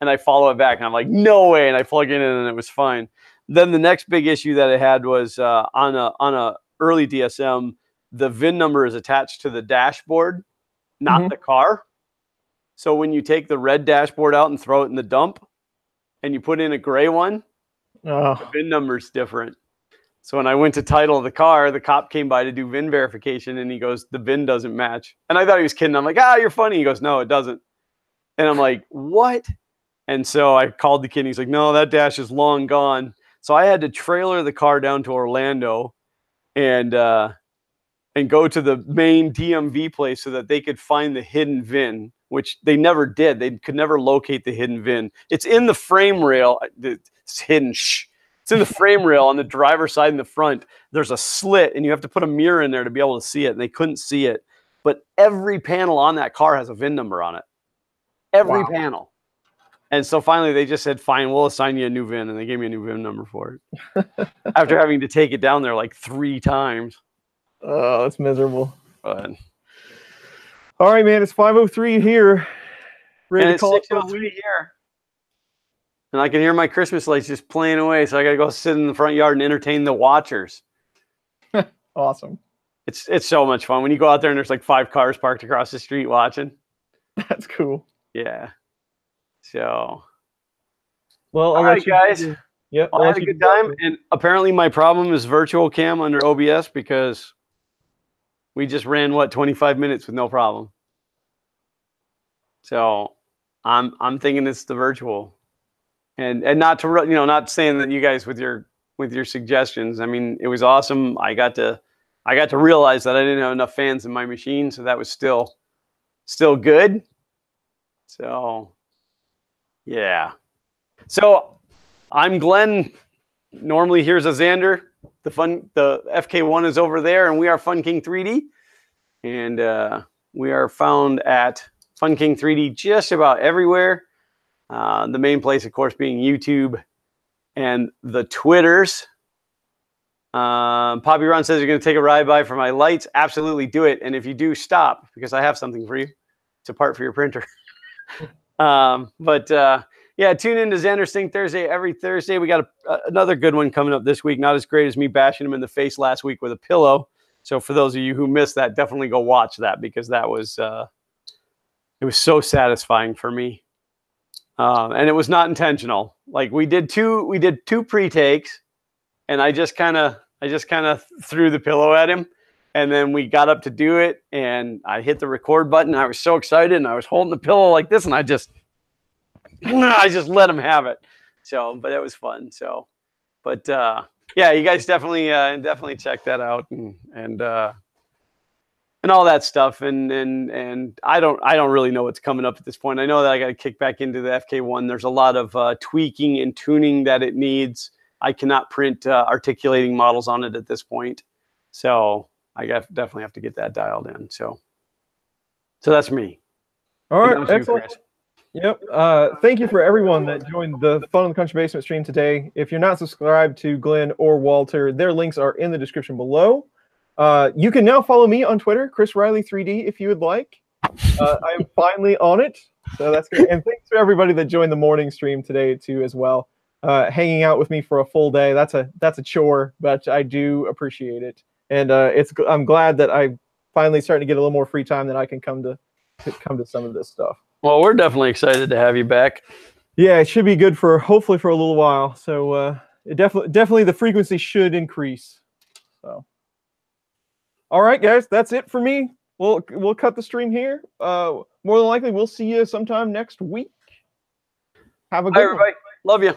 And I follow it back, and I'm like, no way. And I plug it in, and it was fine. Then the next big issue that it had was on a early DSM, the VIN number is attached to the dashboard, not the car. So when you take the red dashboard out and throw it in the dump, and you put in a gray one, the VIN number is different. So when I went to title the car, the cop came by to do VIN verification, and he goes, the VIN doesn't match. And I thought he was kidding. I'm like, you're funny. He goes, no, it doesn't. And I'm like, what? And so I called the kid, and he's like, no, that dash is long gone. So I had to trailer the car down to Orlando and go to the main DMV place so that they could find the hidden VIN, which they never did. They could never locate the hidden VIN. It's in the frame rail. It's hidden. It's in the frame rail on the driver's side in the front. There's a slit, and you have to put a mirror in there to be able to see it, and they couldn't see it. But every panel on that car has a VIN number on it. Every panel. And so finally they just said, fine, we'll assign you a new VIN. And they gave me a new VIN number for it after having to take it down there like 3 times. Oh, that's miserable. But all right, man, it's 5:03 here. Ready to call it 6:03 here. And I can hear my Christmas lights just playing away. So I got to go sit in the front yard and entertain the watchers. Awesome. It's so much fun. When you go out there and there's like 5 cars parked across the street watching. That's cool. Yeah. So, well, all right, guys. Yeah, I had a good time. And apparently my problem is virtual cam under OBS because we just ran 25 minutes with no problem. So I'm thinking it's the virtual, and not to not saying that you guys with your suggestions. I mean, it was awesome. I got to realize that I didn't have enough fans in my machine, so that was still good. So. Yeah. So I'm Glenn. Normally here's a Xander. The FK1 is over there, and we are Fun King 3D. And we are found at Fun King 3D just about everywhere. The main place, of course, being YouTube and the Twitters. Poppy Ron says you're going to take a ride by for my lights. Absolutely do it. And if you do, stop, because I have something for you. It's a part for your printer. Yeah, tune in to Xander's Thing Thursday every Thursday. We got another good one coming up this week. Not as great as me bashing him in the face last week with a pillow. So for those of you who missed that, definitely go watch that, because that was it was so satisfying for me. And it was not intentional. Like we did two pre-takes, and I just kind of threw the pillow at him. And then we got up to do it, and I hit the record button. I was so excited, and I was holding the pillow like this, and I just let him have it. So, but it was fun. So, but yeah, you guys definitely check that out, and and all that stuff. And I don't really know what's coming up at this point. I know that I got to kick back into the FK1. There's a lot of tweaking and tuning that it needs. I cannot print articulating models on it at this point. So I definitely have to get that dialed in. So that's me. All right, excellent. Yep. Thank you for everyone that joined the Fun in the Country Basement stream today. If you're not subscribed to Glenn or Walter, their links are in the description below. You can now follow me on Twitter, Chris Riley 3D, if you would like. I am finally on it, so that's good. And thanks to everybody that joined the morning stream today too, as well. Hanging out with me for a full day, that's a chore, but I do appreciate it. And I'm glad that I finally starting to get a little more free time that I can come to some of this stuff. Well, we're definitely excited to have you back. Yeah, it should be good for hopefully for a little while. So it definitely the frequency should increase. So, all right, guys, that's it for me. We'll cut the stream here. More than likely, we'll see you sometime next week. Have a good one. Bye, everybody. Love you.